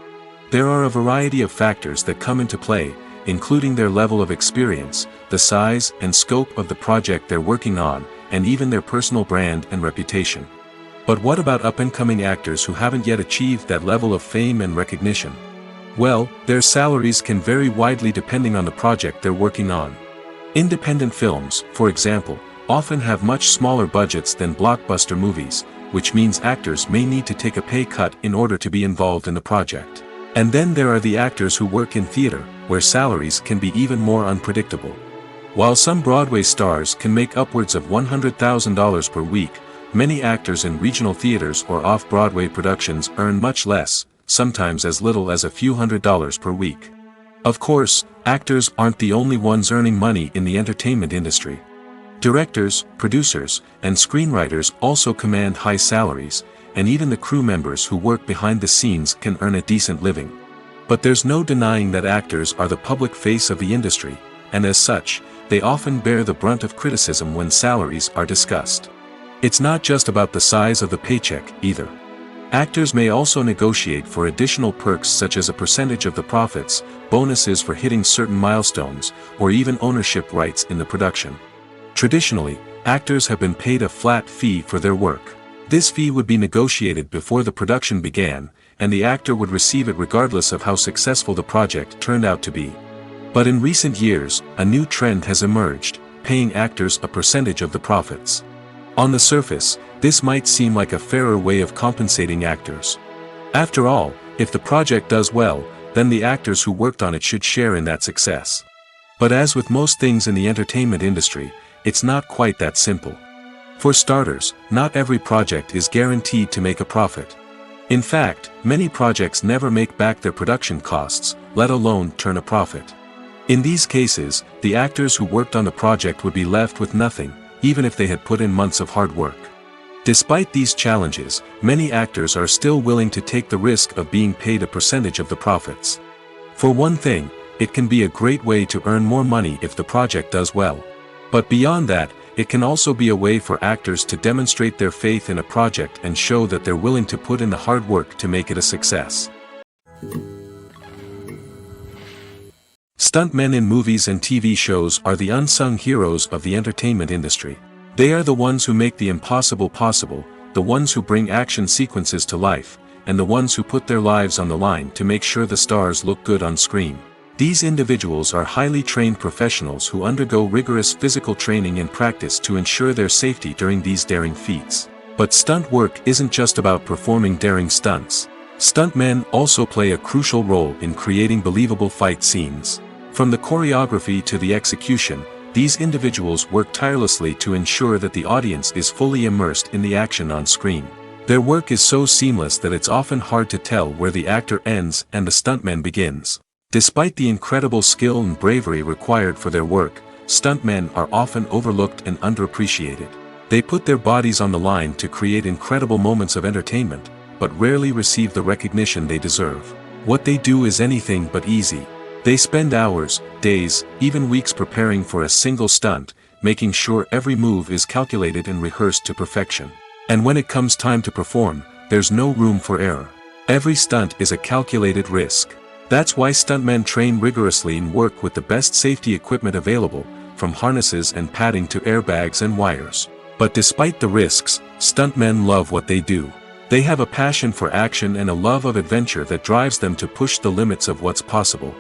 S1: There are a variety of factors that come into play, including their level of experience, the size and scope of the project they're working on, and even their personal brand and reputation. But what about up-and-coming actors who haven't yet achieved that level of fame and recognition? Well, their salaries can vary widely depending on the project they're working on. Independent films, for example, often have much smaller budgets than blockbuster movies, which means actors may need to take a pay cut in order to be involved in the project. And then there are the actors who work in theater, where salaries can be even more unpredictable. While some Broadway stars can make upwards of $100,000 per week, many actors in regional theaters or off-Broadway productions earn much less, sometimes as little as a few $100s per week. Of course, actors aren't the only ones earning money in the entertainment industry. Directors, producers, and screenwriters also command high salaries, and even the crew members who work behind the scenes can earn a decent living. But there's no denying that actors are the public face of the industry, and as such, they often bear the brunt of criticism when salaries are discussed. It's not just about the size of the paycheck, either. Actors may also negotiate for additional perks such as a percentage of the profits, bonuses for hitting certain milestones, or even ownership rights in the production. Traditionally, actors have been paid a flat fee for their work. This fee would be negotiated before the production began, and the actor would receive it regardless of how successful the project turned out to be. But in recent years, a new trend has emerged, paying actors a percentage of the profits. On the surface, this might seem like a fairer way of compensating actors. After all, if the project does well, then the actors who worked on it should share in that success. But as with most things in the entertainment industry, it's not quite that simple. For starters, not every project is guaranteed to make a profit. In fact, many projects never make back their production costs, let alone turn a profit. In these cases, the actors who worked on the project would be left with nothing, even if they had put in months of hard work. Despite these challenges, many actors are still willing to take the risk of being paid a percentage of the profits. For one thing, it can be a great way to earn more money if the project does well. But beyond that, it can also be a way for actors to demonstrate their faith in a project and show that they're willing to put in the hard work to make it a success. Stuntmen in movies and TV shows are the unsung heroes of the entertainment industry. They are the ones who make the impossible possible, the ones who bring action sequences to life, and the ones who put their lives on the line to make sure the stars look good on screen. These individuals are highly trained professionals who undergo rigorous physical training and practice to ensure their safety during these daring feats. But stunt work isn't just about performing daring stunts. Stuntmen also play a crucial role in creating believable fight scenes. From the choreography to the execution, these individuals work tirelessly to ensure that the audience is fully immersed in the action on screen. Their work is so seamless that it's often hard to tell where the actor ends and the stuntman begins. Despite the incredible skill and bravery required for their work, stuntmen are often overlooked and underappreciated. They put their bodies on the line to create incredible moments of entertainment, but rarely receive the recognition they deserve. What they do is anything but easy. They spend hours, days, even weeks preparing for a single stunt, making sure every move is calculated and rehearsed to perfection. And when it comes time to perform, there's no room for error. Every stunt is a calculated risk. That's why stuntmen train rigorously and work with the best safety equipment available, from harnesses and padding to airbags and wires. But despite the risks, stuntmen love what they do. They have a passion for action and a love of adventure that drives them to push the limits of what's possible.